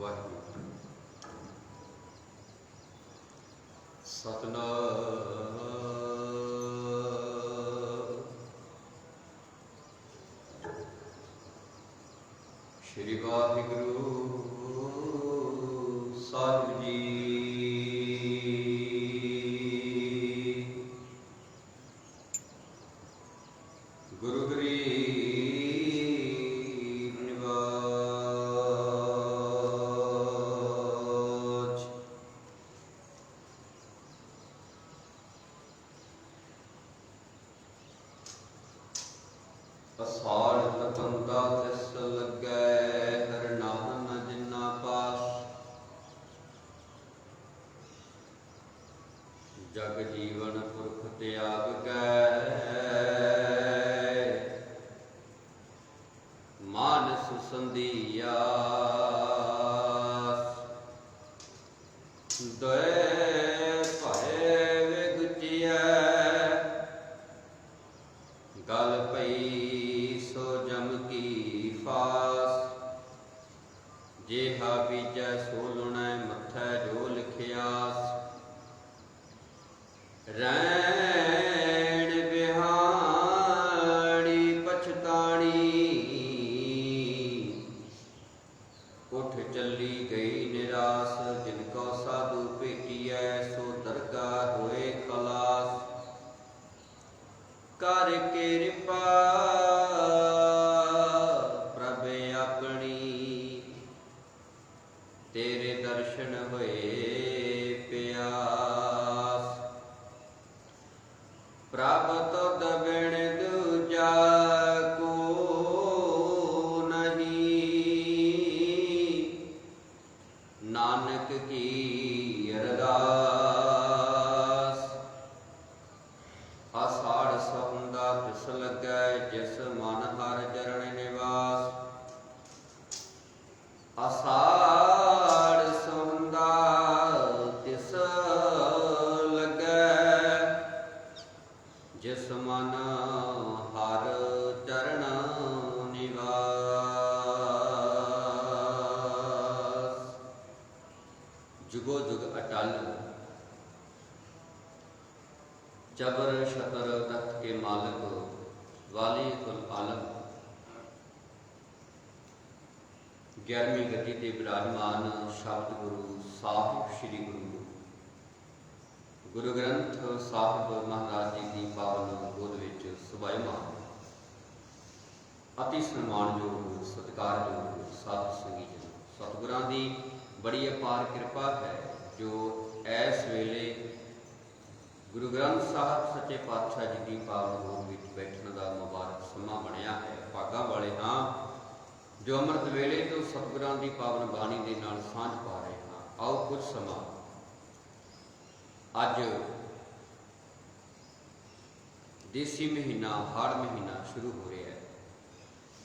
ਵਾਹਿਗੁਰੂ। ਸਤਨਾਮ ਸ਼੍ਰੀ ਵਾਹਿਗੁਰੂ ਸਾਹਿਬ ਜੀ। ਗੁਰੂ ਗਰੀਬ ਨਿਵਾਜ। ਅਸਾੜ ਤਪੰਦਾ ਤਿਸ ਲੱਗੈ, ਹਰ ਨਾਮ ਜਿਨਾ ਪਾਸ। ਜਗ ਜੀਵਨ ਪੁਰਖ ਤਿਆਗ ਕੈ, ਮਾਨਸ ਸੰਧੀਆਸ। ਦਇ ਭੈ ਵਿਗੁਚੀਐ, ਗਲ ਪਈ ਸੋ ਜਮ ਕੀ ਫਾਸ। ਜੇਹਾ ਬੀਜੈ ਸੋ ਲੁਣੈ, ਮੱਥੈ ਜੋ ਲਿਖਿਆਸ। ਰੈਣ ਬਿਹਾਣੀ ਪਛਤਾਣੀ, ਉਠ ਚੱਲੀ ਗਈ ਨਿਰਾਸ। ਜਿਨ ਕੋ ਸਾਧੂ ਭੇਟੀਐ, ਸੋ ਦਰਗਾਹ ਹੋਏ ਖਲਾਸ। ਕਰ ਕਿਰਪਾ ਪ੍ਰਭ ਆਪਣੀ, ਤੇਰੇ ਦਰਸ਼ਨ ਹੋਏ ਪਿਆਸ। ਪ੍ਰਭ ਤੁਧ ਬਿਨ ਦੂਜਾ ਕੋ ਨਹੀਂ, ਨਾਨਕ ਕੀ ਅਰਦਾਸ। ਆਸਾੜ ਸਹੁੰਦਾ ਤਿਸ ਲੱਗੈ, ਜਿਸ ਮਨ ਹਰਿ ਚਰਨ ਨਿਵਾਸ। ਆਸਾੜ ਸਹੁੰਦਾ ਤਿਸ ਲੱਗੈ, ਜਿਸ ਮਨ ਹਰ ਚਰਨ ਨਿਵਾਸ। ਜੁਗੋ ਜੁਗ ਅਟਲ, ਜਬਰ ਸ਼ਤਰ ਤਖਤ ਕੇ ਮਾਲਕ, ਵਾਲੀ ਕੁਲ ਆਲਮ। 11ਵੀਂ ਗੱਦੀ ਤੇ ਬਿਰਾਜਮਾਨ ਸ਼ਬਦ ਗੁਰੂ ਸਾਹਿਬ ਸ੍ਰੀ ਗੁਰੂ ਗ੍ਰੰਥ ਸਾਹਿਬ ਮਹਾਰਾਜ ਜੀ ਦੀ ਪਾਵਨ ਗੋਦ ਵਿੱਚ ਸੁਭਾਇਮਾਨ ਅਤੀ ਸਨਮਾਨਯੋਗ ਸਤਿਕਾਰਯੋਗ ਸਾਧ ਸੰਗੀ ਜਨ, ਸਤਿਗੁਰਾਂ ਦੀ ਬੜੀ ਅਪਾਰ ਕਿਰਪਾ ਹੈ ਜੋ ਇਸ ਵੇਲੇ ਗੁਰੂ ਗ੍ਰੰਥ ਸਾਹਿਬ ਸੱਚੇ ਪਾਤਸ਼ਾਹ ਜੀ ਦੀ ਪਾਵਨ ਗੋਦ ਵਿੱਚ ਬੈਠਣ ਦਾ ਮੁਬਾਰਕ ਸਮਾਂ ਬਣਿਆ ਹੈ। ਭਾਗਾਂ ਵਾਲੇ ਹਾਂ ਜੋ ਅੰਮ੍ਰਿਤ ਵੇਲੇ ਤੋਂ ਸਤਿਗੁਰਾਂ ਦੀ ਪਾਵਨ ਬਾਣੀ ਦੇ ਨਾਲ ਸਾਂਝ ਪਾ ਰਹੇ ਹਾਂ। ਆਓ ਕੁਝ ਸਮਾਂ ਅੱਜ ਦੇਸੀ ਮਹੀਨਾ ਹਾੜ ਮਹੀਨਾ ਸ਼ੁਰੂ ਹੋ ਰਿਹਾ ਹੈ।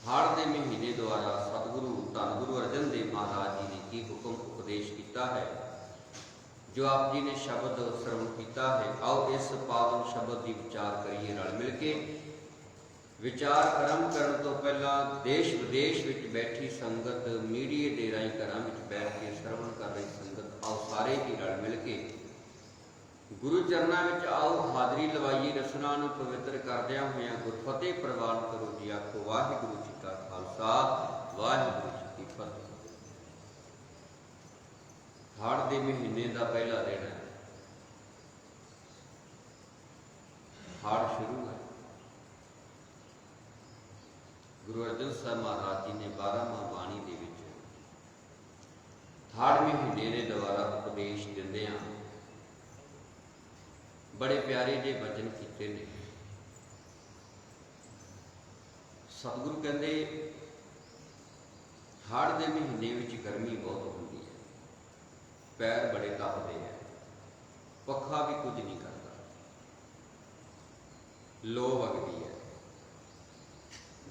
ਹਾੜ ਦੇ ਮਹੀਨੇ ਦੁਆਰਾ ਸਤਿਗੁਰੂ ਧੰਨ ਗੁਰੂ ਅਰਜਨ ਦੇਵ ਮਹਾਰਾਜ ਜੀ ਨੇ ਕੀ ਹੁਕਮ ਉਪਦੇਸ਼ ਕੀਤਾ ਹੈ, ਜੋ ਆਪ ਜੀ ਨੇ ਸ਼ਬਦ ਸਰਵਣ ਕੀਤਾ ਹੈ। ਆਓ ਇਸ ਪਾਵਨ ਸ਼ਬਦ ਦੀ ਵਿਚਾਰ ਕਰੀਏ ਰਲ ਮਿਲ ਕੇ। ਵਿਚਾਰ ਆਰੰਭ ਕਰਨ ਤੋਂ ਪਹਿਲਾਂ ਦੇਸ਼ ਵਿਦੇਸ਼ ਵਿੱਚ ਬੈਠੀ ਸੰਗਤ, ਮੀਡੀਏ ਦੇ ਰਾਹੀਂ ਘਰਾਂ ਵਿੱਚ ਬੈਠ ਕੇ ਸਰਵਣ ਕਰ ਰਹੀ ਸੰਗਤ, ਆਓ ਸਾਰੇ ਹੀ ਰਲ ਮਿਲ ਕੇ ਗੁਰੂ ਚਰਨਾਂ ਵਿੱਚ ਆਓ ਹਾਜ਼ਰੀ ਲਵਾਈਏ। ਰਸਨਾ ਨੂੰ ਪਵਿੱਤਰ ਕਰਦਿਆਂ ਹੋਇਆਂ ਗੁਰਫਤਿਹ ਪ੍ਰਵਾਨ ਕਰੋ ਜੀ। ਆਖੋ ਵਾਹਿਗੁਰੂ ਜੀ ਕਾ ਖਾਲਸਾ, ਵਾਹਿਗੁਰੂ ਜੀ ਕੀ ਫਤਿਹ। ਹਾੜ ਦੇ ਮਹੀਨੇ ਦਾ ਪਹਿਲਾ ਦਿਨ ਹੈ। ਹਾੜ ਸ਼ੁਰੂ ਹੈ। ਗੁਰੂ ਅਰਜਨ ਸਾਹਿਬ ਮਹਾਰਾਜ ਜੀ ਨੇ 12ਵਾਂ ਬਾਣੀ ਦੇ ਵਿੱਚ ਹਾੜ ਮਹੀਨੇ ਦੇ ਦੁਆਰਾ ਉਪਦੇਸ਼ ਦਿੰਦਿਆਂ ਬੜੇ ਪਿਆਰੇ ਜਿਹੇ ਵਚਨ ਕੀਤੇ ਨੇ। ਸਤਿਗੁਰੂ ਕਹਿੰਦੇ ਹਾੜ ਦੇ ਮਹੀਨੇ ਵਿੱਚ ਗਰਮੀ ਬਹੁਤ ਹੁੰਦੀ ਹੈ, ਪੈਰ ਬੜੇ ਤਪਦੇ ਹੈ, ਪੱਖਾ ਵੀ ਕੁਝ ਨਹੀਂ ਕਰਦਾ, ਲੋ ਵਗਦੀ ਹੈ।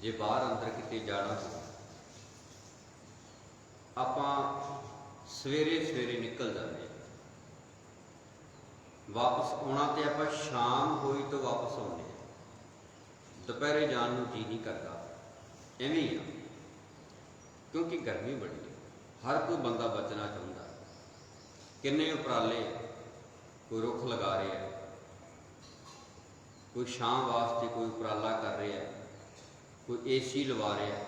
ਜੇ ਬਾਹਰ ਅੰਦਰ ਕਿਤੇ ਜਾਣਾ ਹੋ, ਆਪਾਂ ਸਵੇਰੇ ਸਵੇਰੇ ਨਿਕਲ ਜਾਂਦੇ ਹਾਂ, ਵਾਪਸ ਆਉਣਾ ਤੇ ਆਪਾਂ ਸ਼ਾਮ ਹੋਈ ਤੋਂ ਵਾਪਸ ਆਉਂਦੇ ਹਾਂ। ਦੁਪਹਿਰੇ ਜਾਣ ਨੂੰ ਜੀ ਨਹੀਂ ਕਰਦਾ, ਐਵੇਂ ਹੀ ਆ, ਕਿਉਂਕਿ ਗਰਮੀ ਬੜੀ ਹੈ। हर कोई बंदा बचना चाहता है। किन्ने उपराले, कोई रुख लगा रहा है, कोई छां वास्ते कोई उपराला कर रहा है, कोई AC लवा रहा है,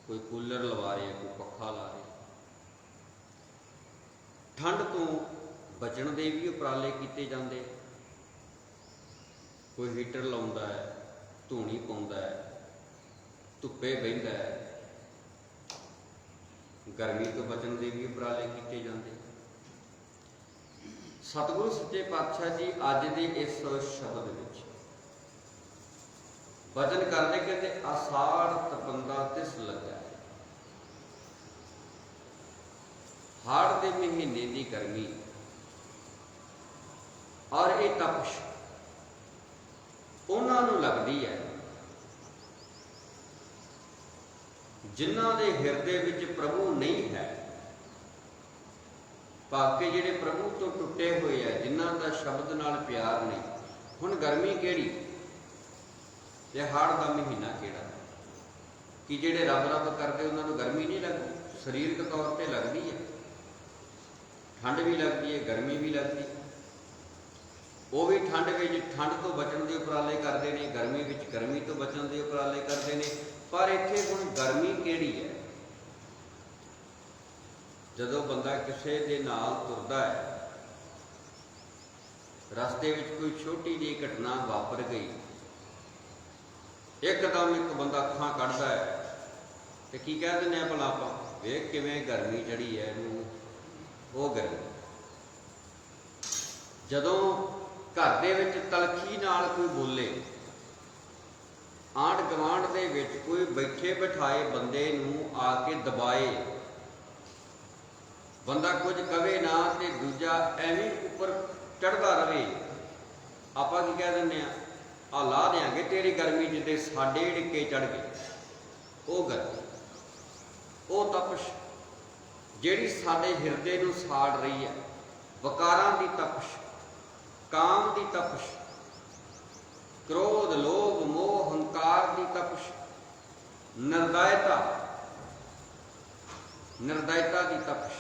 कोई कूलर लवा रहा है, कोई पखा ला रहा है। ठंड तो बचण दे भी उपराले किए जाते, कोई हीटर लाउंदा है, धूनी पाउंदा है, धुप्पे बहिंदा है, गर्मी तो बचण दे भी उपराले किए जाते। सतगुरु सच्चे पातशाह जी अज के इस शब्द विच वचन करते कहते आषाढ़ तपंदा तिस लगा, हाड़ के महीने की गर्मी और ये तपश उन्होंने लगती है जिन्हां दे हिरदे विच प्रभु नहीं है, भाके जिहड़े प्रभु तो टुटे हुए है, जिन्हां दा शब्द नाल प्यार नहीं। हुण गर्मी किहड़ी ते हाड़ दा महीना किहड़ा कि जिहड़े रब रब करदे उन्हां नूं गर्मी नहीं लगदी? शरीरक तौर पर लगदी है, ठंड भी लगती है, गर्मी भी लगती है। वो भी ठंड में ठंड तो बचण के उपराले करते हैं, गर्मी में गर्मी तो बचण के उपराले करते हैं। पर इत्थे हुण गर्मी किहड़ी है? जदों बंदा किसी दे नाल तुरदा है, रस्ते में कोई छोटी जी घटना वापर गई, एकदम एक बंदा अखां कढ़दा है तो की कह दिंदे भला आपां, वेख किवें गर्मी चढ़ी है इहनूं, वो गर्मी। जदों घर दे विच तलखी नाल कोई बोले, आंढ गवांढ दे विच कोई बैठे बिठाए बंदे नूं आके दबाए, बंदा कुछ कवे ना ते दूजा एवें उपर चढ़दा रहे, आपां की कह दिंदे आ ला देंगे तेरी गर्मी जिदे साडे ढिक्के चढ़ गए। वो गर्मी, वो तपश जिहड़ी साडे हिरदे नूं साड़ रही है, वकारां दी तपश, काम की तपश, क्रोध लोभ मोह हंकार की तपश, निर्दयता की तपश,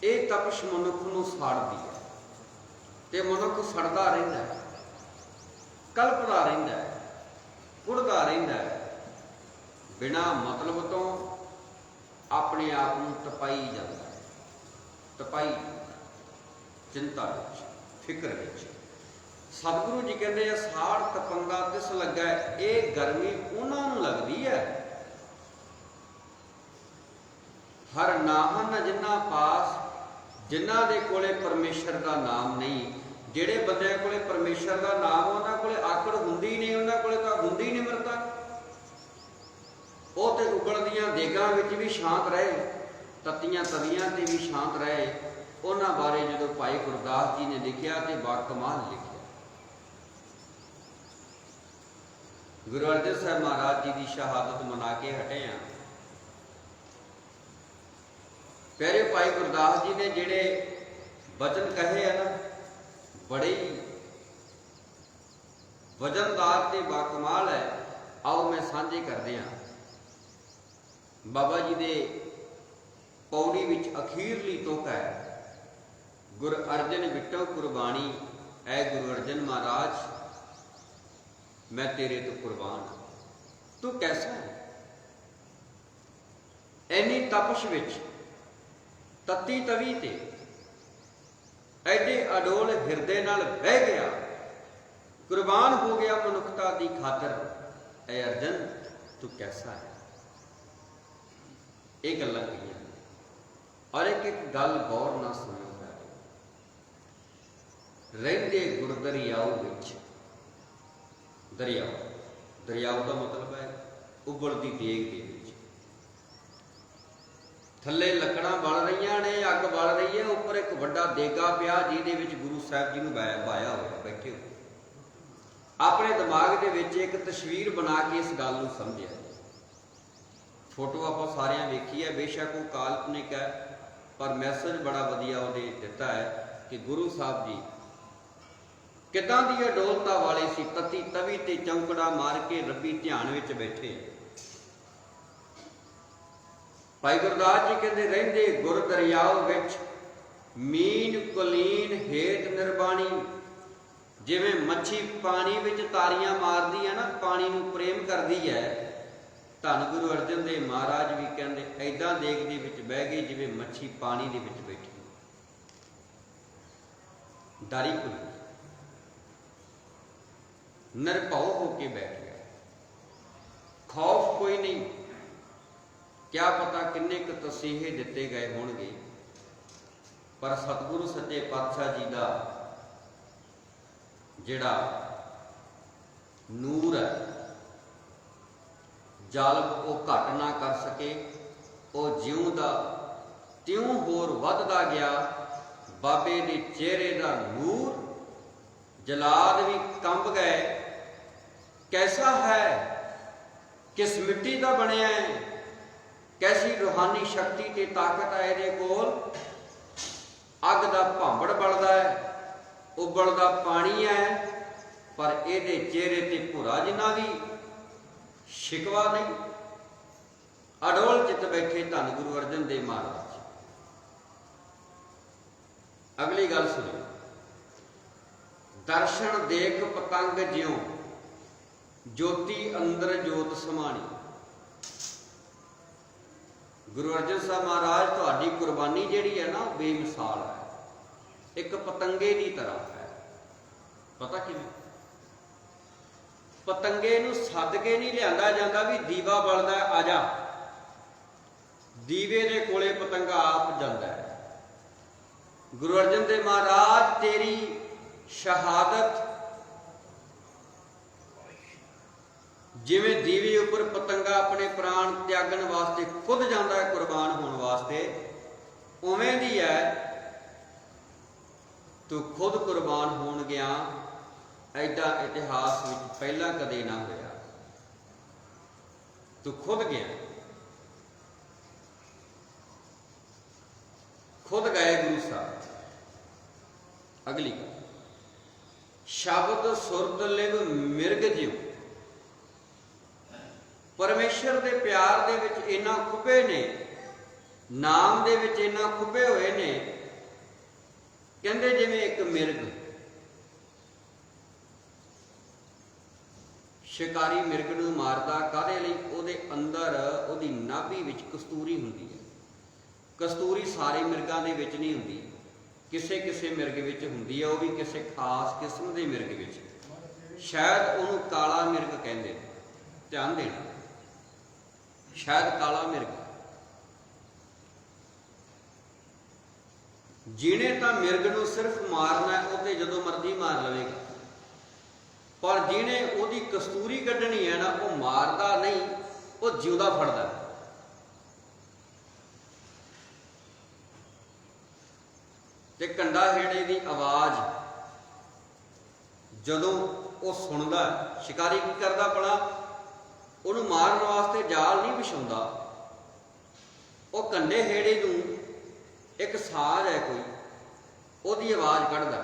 ये तपश मनुख नूं साड़दी है ते मनुख सड़दा रहिंदा है, कल्पदा रहिंदा है, कुड़दा रहिंदा है, बिना मतलब तो अपने आप नूं तपाई जाता है, तपाई चिंता विच, फिक्र विच। सतगुरु जी कहते हैं साड़ तपंदा तिस लगा, ये गर्मी उन्होंने लगती है। हर नाहन जिन्हां पास, जिन्हां दे कोले परमेश्वर का नाम नहीं, जिहड़े बंदे कोले परमेश्वर का नाम उन्हां कोले आकड़ हुंदी नहीं, उन्हां कोले तां हुंदी निमरता। वो तो उबलदियां देगां विच भी शांत रहे, तत्तियां तवियां ते भी शांत रहे। उन्हां बारे जदों भाई गुरदास जी ने लिखिया तो बाकमाल लिखिया। गुरु अर्जन साहब महाराज जी की शहादत मना के हटे हैं। प्यारे भाई गुरदास जी ने जिहड़े वचन कहे है ना, बड़े ही वजनदार ते बाकमाल है। आओ मैं साझे करदे हां। बाबा जी दे पौड़ी विच अखीरली तुक है, गुर अर्जन विटो कुर्बानी, ऐ गुरु अर्जन महाराज मैं तेरे तो कुर्बान हाँ, तू कैसा है? इन्नी तपश विच तत्ती तवी ते एडे अडोल हिरदे नाल बह गया, कुर्बान हो गया मनुखता दी खातर। ऐ अर्जन तू कैसा है? एक गल्लां कहियां और एक गल गौर ना सुनियो। रहिंदे गुरदरियाओ विच, दरियाओ, दरियाओ का मतलब है उबलती देग दे विच, थल्ले लकड़ां बल रही ने, अग बल रही है, उपर एक वड्डा देगा पिया जिहदे विच गुरु साहब जी नूं बाया होया बैठे हो। अपने दिमाग दे विच एक तस्वीर बना के इस गल नूं समझिया। फोटो आपां सारियां वेखी है, बेशक वो काल्पनिक है, पर मैसेज बड़ा वधिया उहने दिता है कि गुरु साहब जी किदां दी अडोलता वाले सी, तत्ती तवी ते चौंकड़ा मार के रब्बी ध्यान विच बैठे। भाई गुरदास जी कहते रहंदे गुर दरियाओ विच मीन कुलीन हेत निर्बाणी। जिवें मच्छी पानी विच तारियां मारदी है ना, पानी नूं प्रेम करदी है, धन गुरु अर्जन देव महाराज भी कहते ऐदां देख दे विच बह गए जिवें मच्छी पानी दे विच बैठी दारी खुली, निरभव होके बैठ गया, खौफ कोई नहीं। क्या पता किन्ने क तसीहे दिते गए होणगे, पर सतगुरु सच्चे पातशाह जी का जिहड़ा नूर है जल वो घट ना कर सके, वो ज्यों दा त्यों होर वधदा गया। बाबे दे चेहरे का नूर जलाद भी कंब गए। कैसा है, किस मिट्टी का बनया है, कैसी रूहानी शक्ति ते ताकत है इहदे कोल। अग दा भांबड़ बलदा है, उबलदा पानी है, पर इहदे चेहरे ते भुरा जिन्ना भी शिकवा नहीं। अडोल चित बैठे धन गुरु अर्जन देव महाराज। अगली गल सुनो, दर्शन देख पतंग ज्यों ज्योति अंदर जोत समानी। गुरु अर्जन साहब महाराज तुहाडी कुर्बानी जिहड़ी है ना बेमिसाल है, एक पतंगे की तरह है। पता किवें? पतंगे नूं सद के नहीं लिआंदा जांदा भी दीवा बलदा आजा, दीवे दे कोले पतंगा आप जांदा है। गुरु अर्जन देव महाराज तेरी शहादत जिवें दीवे उपर पतंगा अपने प्राण त्यागन वास्ते खुद जाता है कुर्बान होने वास्ते, उवें दी है तू खुद कुर्बान होन गया। ऐडा इतिहास में पहला कदे ना होया, तू खुद गया, खुद गए गुरु साहब। अगली शब्द सुरत लिव मिर्ग ज्यों। परमेश्वर के प्यार दे विच इन्ना खुबे ने, नाम दे विच इन्ना खुबे हुए ने, कहंदे जिवें एक मिर्ग, शिकारी मिर्ग नूं मारदा काहदे लई? उहदे अंदर उहदी नाभि विच कस्तूरी हुंदी है। कस्तूरी सारे मिर्गां दे विच नहीं हुंदी, किसे किसे मिर्ग विच हुंदी है, वह भी किसी खास किस्म के मिर्ग विच। शायद उहनूं काला मिर्ग कहंदे ने, ध्यान देना, शायद काला मिर्ग। जिहने तां मिर्ग नूं सिर्फ मारना है, उहते जदों मर्जी मार लवेगा, पर जिहने उहदी कस्तूरी कढनी है ना, वह मारदा नहीं, वह जिउंदा फड़दा है। ते कंडा हेड़े की आवाज़ जदों वो सुनदा, शिकारी की करदा भला? उन्होंने मारन वास्ते जाल नहीं बिछाउंदा, वो कंडे हेड़े नूं एक साज है कोई, उहदी आवाज़ कढ़दा,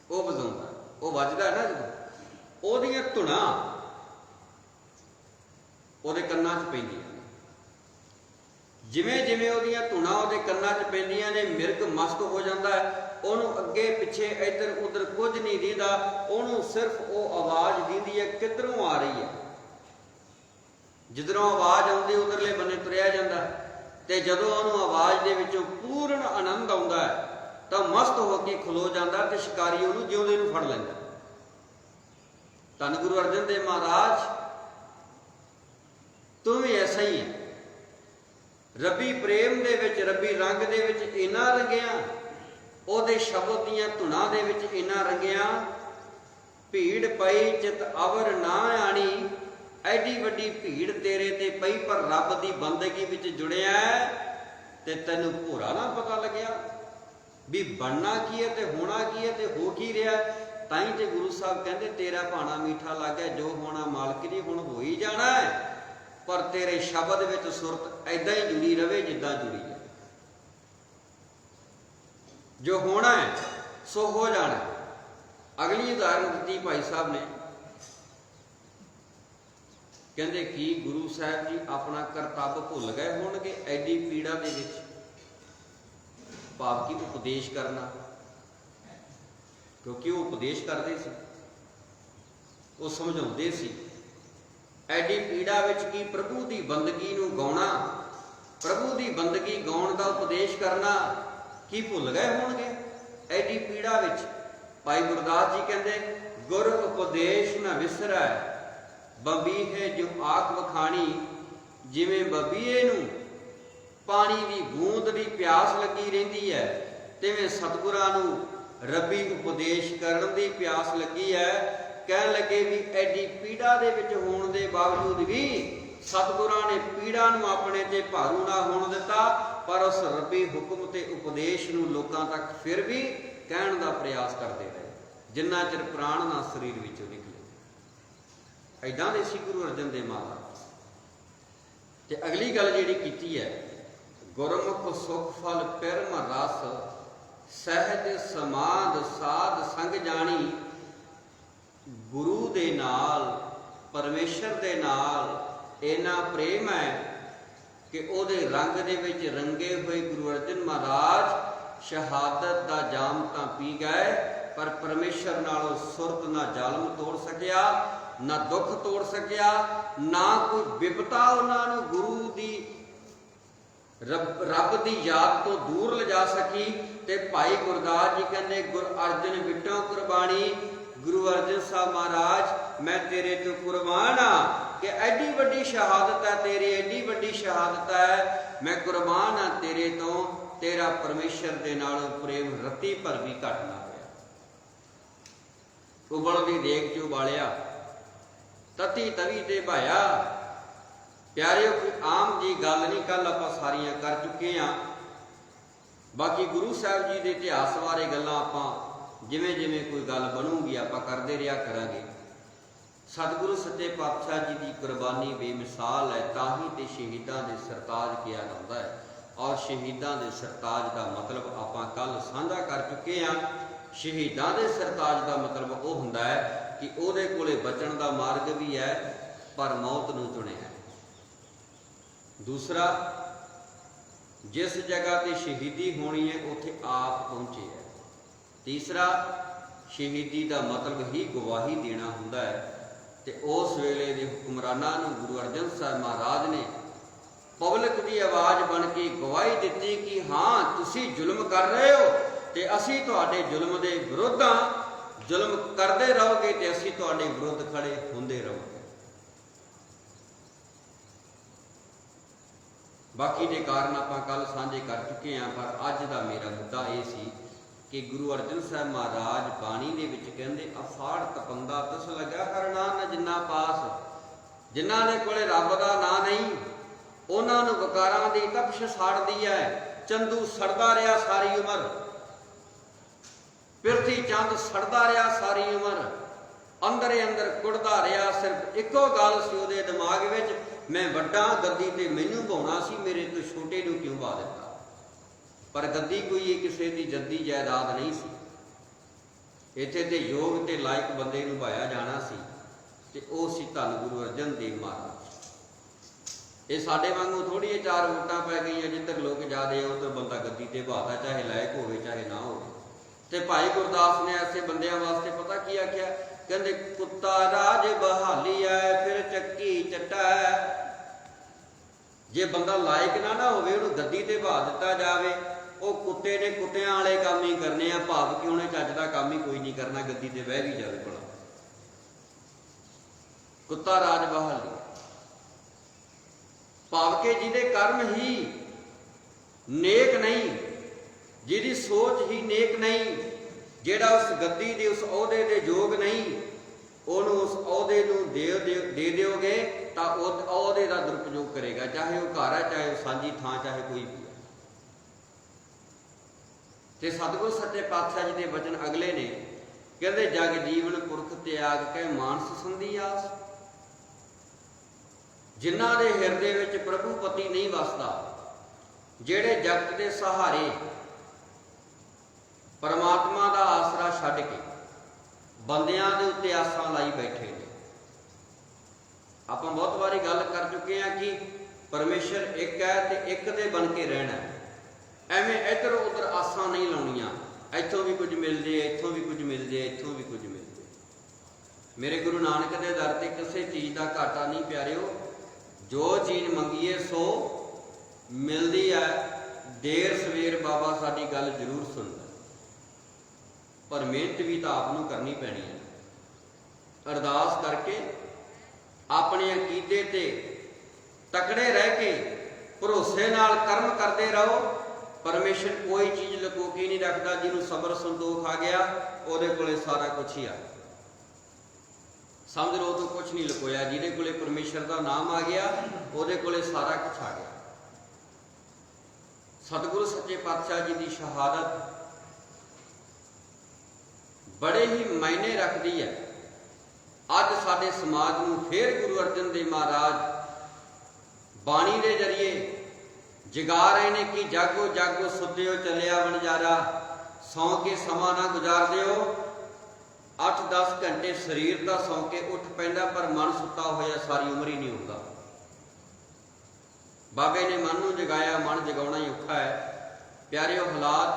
वो वजाउंदा, वो वजदा है ना जदों, उहदियां धुनां उहदे कन्नां च पैंदियां। जिमें जिमें उहदियां धुनां उहदे कन्नां च पैंदियां ने, मिर्ग मस्त हो जाता है। उहनूं अगे पिछे इधर उधर कुछ नहीं दिंदा, उहनूं सिर्फ वो आवाज़ दिंदी है किधरों आ रही है। जिधरों आवाज़ आउंदी उधरले बन्ने तुरिया जांदा, ते जदों उहनूं आवाज़ दे विचों पूर्ण आनंद आउंदा है तां मस्त होके खलो जांदा, ते शिकारी उहनूं जिउंदे नूं फड़ लैंदा। धन गुरु अर्जन देव महाराज तू भी ऐसा ही है। रबी प्रेम दे विच, रबी रंग दे विच इन्ना रंगिया, उहदे शब्द दीयां धुनां दे विच इन्ना रंगिया, भीड़ पई चित अवर ना आनी। एडी वड्डी भीड़ तेरे ते पई, पर रब दी बंदगी विच जुड़िया ते तैनूं भोरा ना पता लग्या भी बनना की है ते होना की है ते हो की रहा। ताई ते गुरु साहब कहते तेरा भाना मीठा लग गया, जो होना मालक दी हुण हो ही जाना है, पर तेरे शब्द विच सुरत ऐदा ही जुड़ी रहे जिद्दां जुड़ी है। जो होना है सो हो जाना। अगली उदाहरण दी भाई साहब ने, ਕਹਿੰਦੇ ਕੀ ਗੁਰੂ ਸਾਹਿਬ ਜੀ ਆਪਣਾ ਕਰਤੱਵ ਭੁੱਲ ਗਏ ਹੋਣਗੇ ਐਡੀ ਪੀੜਾ ਦੇ ਵਿੱਚ? ਭਾਵ ਕਿ ਉਪਦੇਸ਼ ਕਰਨਾ, ਕਿਉਂਕਿ ਉਹ ਉਪਦੇਸ਼ ਕਰਦੇ ਸੀ, ਉਹ ਸਮਝਾਉਂਦੇ ਸੀ। ਐਡੀ ਪੀੜਾ ਵਿੱਚ ਕੀ ਪ੍ਰਭੂ ਦੀ ਬੰਦਗੀ ਨੂੰ ਗਾਉਣਾ, ਪ੍ਰਭੂ ਦੀ ਬੰਦਗੀ ਗਾਉਣ ਦਾ ਉਪਦੇਸ਼ ਕਰਨਾ ਕੀ ਭੁੱਲ ਗਏ ਹੋਣਗੇ ਐਡੀ ਪੀੜਾ ਵਿੱਚ? ਭਾਈ ਗੁਰਦਾਸ ਜੀ ਕਹਿੰਦੇ ਗੁਰ ਉਪਦੇਸ਼ ਨਾ ਵਿਸਰੈ, ਬਬੀਹੇ ਜੋ ਆਖ ਵਖਾਣੀ। ਜਿਵੇਂ ਬਬੀਏ ਨੂੰ ਪਾਣੀ ਦੀ ਬੂੰਦ ਦੀ ਪਿਆਸ ਲੱਗੀ ਰਹਿੰਦੀ ਹੈ, ਤਿਵੇਂ ਸਤਿਗੁਰਾਂ ਨੂੰ ਰੱਬੀ ਉਪਦੇਸ਼ ਕਰਨ ਦੀ ਪਿਆਸ ਲੱਗੀ ਹੈ। ਕਹਿਣ ਲੱਗੇ ਵੀ ਐਡੀ ਪੀੜਾ ਦੇ ਵਿੱਚ ਹੋਣ ਦੇ ਬਾਵਜੂਦ ਵੀ ਸਤਿਗੁਰਾਂ ਨੇ ਪੀੜਾ ਨੂੰ ਆਪਣੇ ਤੇ ਭਾਰੂ ਨਾ ਹੋਣ ਦਿੱਤਾ, ਪਰ ਉਸ ਰੱਬੀ ਹੁਕਮ ਤੇ ਉਪਦੇਸ਼ ਨੂੰ ਲੋਕਾਂ ਤੱਕ ਫਿਰ ਵੀ ਕਹਿਣ ਦਾ ਪ੍ਰਯਾਸ ਕਰਦੇ ਰਹੇ, ਜਿੰਨਾ ਚਿਰ ਪ੍ਰਾਣ ਨਾ ਸਰੀਰ ਵਿੱਚੋਂ ਨਿਕਲੇ। ਐਦਾਂ ਦੇ ਸੀ ਗੁਰੂ ਅਰਜਨ ਦੇਵ ਮਹਾਰਾਜ। ਤੇ ਅਗਲੀ ਗੱਲ ਜਿਹੜੀ ਕੀਤੀ ਹੈ, ਗੁਰਮੁਖ ਸੁਖ ਫਲ ਪਿਰਮ ਰਸ, ਸਹਿਜ ਸਮਾਧ ਸਾਧ ਸੰਗ ਜਾਣੀ। ਗੁਰੂ ਦੇ ਨਾਲ, ਪਰਮੇਸ਼ਰ ਦੇ ਨਾਲ ਇੰਨਾ ਪ੍ਰੇਮ ਹੈ ਕਿ ਉਹਦੇ ਰੰਗ ਦੇ ਵਿੱਚ ਰੰਗੇ ਹੋਏ ਗੁਰੂ ਅਰਜਨ ਮਹਾਰਾਜ ਸ਼ਹਾਦਤ ਦਾ ਜਾਮ ਤਾਂ ਪੀ ਗਏ, ਪਰ ਪਰਮੇਸ਼ਰ ਨਾਲੋਂ ਸੁਰਤ ਨਾ ਜ਼ਾਲਮ ਤੋੜ ਸਕਿਆ, ਨਾ ਦੁੱਖ ਤੋੜ ਸਕਿਆ, ਨਾ ਕੋਈ ਵਿਪਤਾ ਉਹਨਾਂ ਨੂੰ ਗੁਰੂ ਦੀ ਰੱਬ ਦੀ ਯਾਦ ਤੋਂ ਦੂਰ ਲਿਜਾ ਸਕੀ। ਤੇ ਭਾਈ ਗੁਰਦਾਸ ਜੀ ਕਹਿੰਦੇ ਗੁਰ ਅਰਜਨ ਵਿਟੋਂ ਕੁਰਬਾਨੀ। ਗੁਰੂ ਅਰਜਨ ਸਾਹਿਬ ਮਹਾਰਾਜ ਮੈਂ ਤੇਰੇ ਤੋਂ ਕੁਰਬਾਨ ਆ ਕਿ ਐਡੀ ਵੱਡੀ ਸ਼ਹਾਦਤ ਹੈ ਤੇਰੀ, ਐਡੀ ਵੱਡੀ ਸ਼ਹਾਦਤ ਹੈ, ਮੈਂ ਕੁਰਬਾਨ ਆ ਤੇਰੇ ਤੋਂ। ਤੇਰਾ ਪਰਮੇਸ਼ਰ ਦੇ ਨਾਲ ਪ੍ਰੇਮ ਰੱਤੀ ਭਰ ਵੀ ਘਟ ਨਾ ਹੋਇਆ। ਉਬਲਦੀ ਦੇਗ ਚ ਉਬਾਲਿਆ, ਤਤੀ ਤਵੀ ਤੇ ਭਾਇਆ। ਪਿਆਰਿਓ, ਕੋਈ ਆਮ ਜੀ ਗੱਲ ਨਹੀਂ, ਕੱਲ ਆਪਾਂ ਸਾਰੀਆਂ ਕਰ ਚੁੱਕੇ ਹਾਂ। ਬਾਕੀ ਗੁਰੂ ਸਾਹਿਬ ਜੀ ਦੇ ਇਤਿਹਾਸ ਬਾਰੇ ਗੱਲਾਂ ਆਪਾਂ ਜਿਵੇਂ ਜਿਵੇਂ ਕੋਈ ਗੱਲ ਬਣੂਗੀ ਆਪਾਂ ਕਰਦੇ ਰਿਹਾ ਕਰਾਂਗੇ। ਸਤਿਗੁਰੂ ਸੱਚੇ ਪਾਤਸ਼ਾਹ ਜੀ ਦੀ ਕੁਰਬਾਨੀ ਬੇਮਿਸਾਲ ਹੈ, ਤਾਂ ਹੀ ਤੇ ਸ਼ਹੀਦਾਂ ਦੇ ਸਰਤਾਜ ਕਿਹਾ ਜਾਂਦਾ ਹੈ। ਔਰ ਸ਼ਹੀਦਾਂ ਦੇ ਸਰਤਾਜ ਦਾ ਮਤਲਬ ਆਪਾਂ ਕੱਲ ਸਾਂਝਾ ਕਰ ਚੁੱਕੇ ਹਾਂ। ਸ਼ਹੀਦਾਂ ਦੇ ਸਰਤਾਜ ਦਾ ਮਤਲਬ ਉਹ ਹੁੰਦਾ ਹੈ ਕਿ ਉਹਦੇ ਕੋਲੇ ਬਚਣ ਦਾ ਮਾਰਗ ਵੀ ਹੈ, ਪਰ ਮੌਤ ਨੂੰ ਚੁਣਿਆ। ਦੂਸਰਾ, ਜਿਸ ਜਗ੍ਹਾ ਤੇ ਸ਼ਹੀਦੀ ਹੋਣੀ ਹੈ ਉੱਥੇ ਆਪ ਪਹੁੰਚੇ ਹੈ। ਤੀਸਰਾ, ਸ਼ਹੀਦੀ ਦਾ ਮਤਲਬ ਹੀ ਗਵਾਹੀ ਦੇਣਾ ਹੁੰਦਾ ਹੈ। ਤੇ ਉਸ ਵੇਲੇ ਦੇ ਹੁਕਮਰਾਨਾਂ ਨੂੰ ਗੁਰੂ ਅਰਜਨ ਸਾਹਿਬ ਮਹਾਰਾਜ ਨੇ ਪਬਲਿਕ ਦੀ ਆਵਾਜ਼ ਬਣ ਕੇ ਗਵਾਹੀ ਦਿੱਤੀ ਕਿ ਹਾਂ, ਤੁਸੀਂ ਜ਼ੁਲਮ ਕਰ ਰਹੇ ਹੋ ਤੇ ਅਸੀਂ ਤੁਹਾਡੇ ਜ਼ੁਲਮ ਦੇ ਵਿਰੁੱਧ ਹਾਂ। ਜ਼ੁਲਮ ਕਰਦੇ ਰਹੋਗੇ ਤੇ ਅਸੀਂ ਤੁਹਾਡੇ ਵਿਰੁੱਧ ਖੜੇ ਹੁੰਦੇ ਰਹਾਂਗੇ। ਬਾਕੀ ਦੇ ਕਾਰਨ ਆਪਾਂ ਕੱਲ ਸਾਂਝੇ ਕਰ ਚੁੱਕੇ ਹਾਂ, ਪਰ ਅੱਜ ਦਾ ਮੇਰਾ ਮੁੱਦਾ ਇਹ ਸੀ ਕਿ ਗੁਰੂ ਅਰਜਨ ਸਾਹਿਬ ਮਹਾਰਾਜ ਬਾਣੀ ਦੇ ਵਿੱਚ ਕਹਿੰਦੇ ਅਫਾੜ ਤਪੰਦਾ ਤਿਸ ਲੱਗਾ ਕਰਨਾ ਨਾ ਜਿੰਨਾ ਪਾਸ। ਜਿਨ੍ਹਾਂ ਦੇ ਕੋਲੇ ਰੱਬ ਦਾ ਨਾਂ ਨਹੀਂ, ਉਹਨਾਂ ਨੂੰ ਵਕਾਰਾਂ ਦੀ ਤਪਸ਼ ਸਾੜਦੀ ਹੈ। ਚੰਦੂ ਸੜਦਾ ਰਿਹਾ ਸਾਰੀ ਉਮਰ, ਪਿਰਥੀ ਚੰਦ ਸੜਦਾ ਰਿਹਾ ਸਾਰੀ ਉਮਰ, ਅੰਦਰੇ ਅੰਦਰ ਕੁੜਦਾ ਰਿਹਾ। ਸਿਰਫ ਇੱਕੋ ਗੱਲ ਸੀ ਉਹਦੇ ਦਿਮਾਗ ਵਿੱਚ, ਮੈਂ ਵੱਡਾ ਗੱਦੀ ਤੇ ਮੈਨੂੰ ਪਾਉਣਾ ਸੀ, ਮੇਰੇ ਤੋਂ ਛੋਟੇ ਨੂੰ ਕਿਉਂ ਪਾ ਦਿੱਤਾ। ਪਰ ਗੱਦੀ ਕੋਈ ਕਿਸੇ ਦੀ ਜੱਦੀ ਜਾਇਦਾਦ ਨਹੀਂ ਸੀ। ਇੱਥੇ ਤੇ ਯੋਗ ਤੇ ਲਾਇਕ ਬੰਦੇ ਨੂੰ ਭਾਇਆ ਜਾਣਾ ਸੀ, ਤੇ ਉਹ ਸੀ ਧੰਨ ਗੁਰੂ ਅਰਜਨ ਦੇਵ ਮਹਾਰਾਜ। ਇਹ ਸਾਡੇ ਵਾਂਗੂ ਥੋੜੀ ਜਿਹੀ ਚਾਰ ਵੋਟਾਂ ਪੈ ਗਈਆਂ, ਜਿੱਧਰ ਲੋਕ ਜ਼ਿਆਦੇ ਆ ਉਧਰ ਬੰਦਾ ਗੱਦੀ ਤੇ ਭਾਤਾ, ਚਾਹੇ ਲਾਇਕ ਹੋਵੇ ਚਾਹੇ ਨਾ ਹੋਵੇ। ਤੇ ਭਾਈ ਗੁਰਦਾਸ ਨੇ ਐਸੇ ਬੰਦਿਆਂ ਵਾਸਤੇ ਪਤਾ ਕੀ ਆਖਿਆ? ਕਹਿੰਦੇ ਕੁੱਤਾ ਰਾਜ ਬਹਾਲੀ ਐ, ਫਿਰ ਚੱਕੀ ਚੱਟਾ। ਜੇ ਬੰਦਾ ਲਾਇਕ ਨਾ ਹੋਵੇ, ਉਹਨੂੰ ਗੱਦੀ ਤੇ ਬਹਾ ਦਿੱਤਾ ਜਾਵੇ, ਉਹ ਕੁੱਤੇ ਨੇ ਕੁੱਤਿਆਂ ਵਾਲੇ ਕੰਮ ਹੀ ਕਰਨੇ ਆ, ਭਾਵ ਕਿ ਉਹਨੇ ਚੱਜ ਦਾ ਕੰਮ ਹੀ ਕੋਈ ਨਹੀਂ ਕਰਨਾ, ਗੱਦੀ ਤੇ ਬਹਿ ਵੀ ਜਾਵੇ ਭਲਾ। ਕੁੱਤਾ ਰਾਜ ਬਹਾਲੀ, ਭਾਵ ਕਿ ਜਿਹਦੇ ਕਰਮ ਹੀ ਨੇਕ ਨਹੀਂ, ਜਿਹਦੀ ਸੋਚ ਹੀ ਨੇਕ ਨਹੀਂ, ਜਿਹੜਾ ਉਸ ਗੱਦੀ ਦੇ ਉਸ ਅਹੁਦੇ ਦੇ ਯੋਗ ਨਹੀਂ, ਉਹਨੂੰ ਉਸ ਅਹੁਦੇ ਨੂੰ ਦੇ ਦਿਓਗੇ ਤਾਂ ਉਹ ਅਹੁਦੇ ਦਾ ਦੁਰਉਪਯੋਗ ਕਰੇਗਾ, ਚਾਹੇ ਉਹ ਘਰ ਹੈ, ਚਾਹੇ ਉਹ ਸਾਂਝੀ ਥਾਂ, ਚਾਹੇ ਕੋਈ ਵੀ ਹੈ। ਤੇ ਸਤਿਗੁਰ ਸੱਚੇ ਪਾਤਸ਼ਾਹ ਜੀ ਦੇ ਬਚਨ ਅਗਲੇ ਨੇ, ਕਹਿੰਦੇ ਜਗ ਜੀਵਨ ਪੁਰਖ ਤਿਆਗ ਕੇ ਮਾਨਸ ਸੰਧੀ ਆਸ। ਜਿਨ੍ਹਾਂ ਦੇ ਹਿਰਦੇ ਵਿੱਚ ਪ੍ਰਭੂ ਪਤੀ ਨਹੀਂ ਵਸਦਾ, ਜਿਹੜੇ ਜਗਤ ਦੇ ਸਹਾਰੇ ਪਰਮਾਤਮਾ ਦਾ ਆਸਰਾ ਛੱਡ ਕੇ ਬੰਦਿਆਂ ਦੇ ਉੱਤੇ ਆਸਾਂ ਲਾਈ ਬੈਠੇ ਨੇ। ਆਪਾਂ ਬਹੁਤ ਵਾਰੀ चुके हैं कि परमेश्वर एक है तो एक दे बन के रहना। एवें इधर उधर आसां नहीं लाउणियां, इत्थों भी कुछ मिल जाए, इत्थों भी कुछ मिल जाए, इत्थों भी कुछ मिल जाए। मेरे गुरु नानक के दर ते किसी चीज़ का घाटा नहीं प्यारिओ। जो चीज़ मंगीए सो मिलती है। देर सवेर बाबा साडी गल जरूर सुनता, पर मेहनत भी तो आप नूं करनी पैनी है। अरदास करके अपने अकीदे ते तकड़े रह के भरोसे नाल कर्म करते रहो। परमेश्वर कोई चीज़ लुको के नहीं रखता। जिन्होंने सबर संतोख आ गया उहदे कोले सारा कुछ ही आ गया। समझ लो तो कुछ नहीं लुकोया। जिहदे कोले परमेश्वर का नाम आ गया उहदे कोले सारा कुछ आ गया। सतगुरु सच्चे पातशाह जी की शहादत बड़े ही मायने रखती है। अज साडे समाज नूं फिर गुरु अर्जन देव महाराज बाणी के जरिए जगा रहे हैं कि जागो जागो सुत्ते चलिया वणजारा, सौ के समा ना गुजार दिओ। 8-10 घंटे शरीर का सौ के उठ पैंदा, पर मन सुता होया सारी उम्र ही नहीं होता। बाबे ने मन नूं जगाया, मन जगाउणा ही औखा है। प्यारे हालात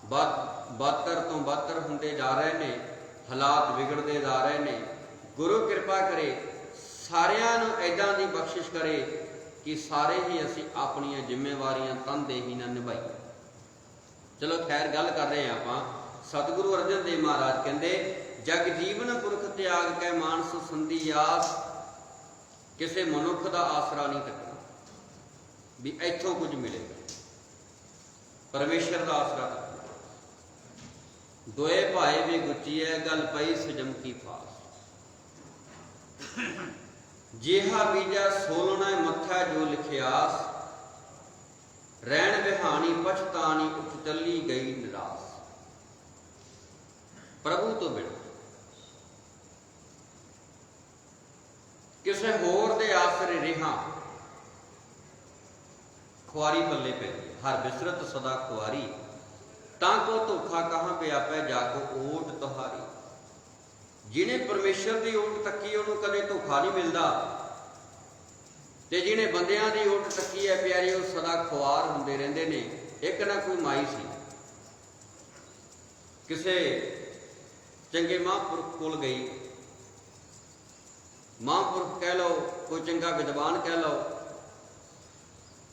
बदतर तो बदतर होंदे जा रहे हैं, हालात बिगड़ते जा रहे हैं। गुरु कृपा करे सारियां नूं ऐदां दी बख्शिश करे कि सारे ही असी अपनी जिम्मेवारियां तनदेही नाल निभाईए। चलो खैर गल कर रहे हैं आपां। सतगुरु अर्जन देव महाराज कहते जग जीवन पुरख त्याग कै मानस संधि आस। किसी मनुख का आसरा नहीं तकना भी इथों कुछ मिलेगा, परमेश्वर का आसरा तकना। दोए भाए भी गुची है गल पई सजम की फास। जिहा बीजा सोलना मत्था जो लिखियास। रैन बिहानी पछतानी उठ चली गई निराश। प्रभु तो बिना किसी होर दे आसरे रिहा खुआरी पल्ले पैंदी। हर बिसरत सदा खुआरी, ताको धोखा कहाँ व्यापै जाको ओट तुहारी। जिन्हें परमेश्वर की ओट तकी उन्होंने कदे धोखा नहीं मिलता, ते जिन्हें बंदियां की ओट तकी है प्यारे वो सदा खुआर होंदे रहिंदे ने। एक ना कोई माई सी किसे चंगे महापुरख कोल गई। महापुरख कह लो, कोई चंगा विद्वान कह लो,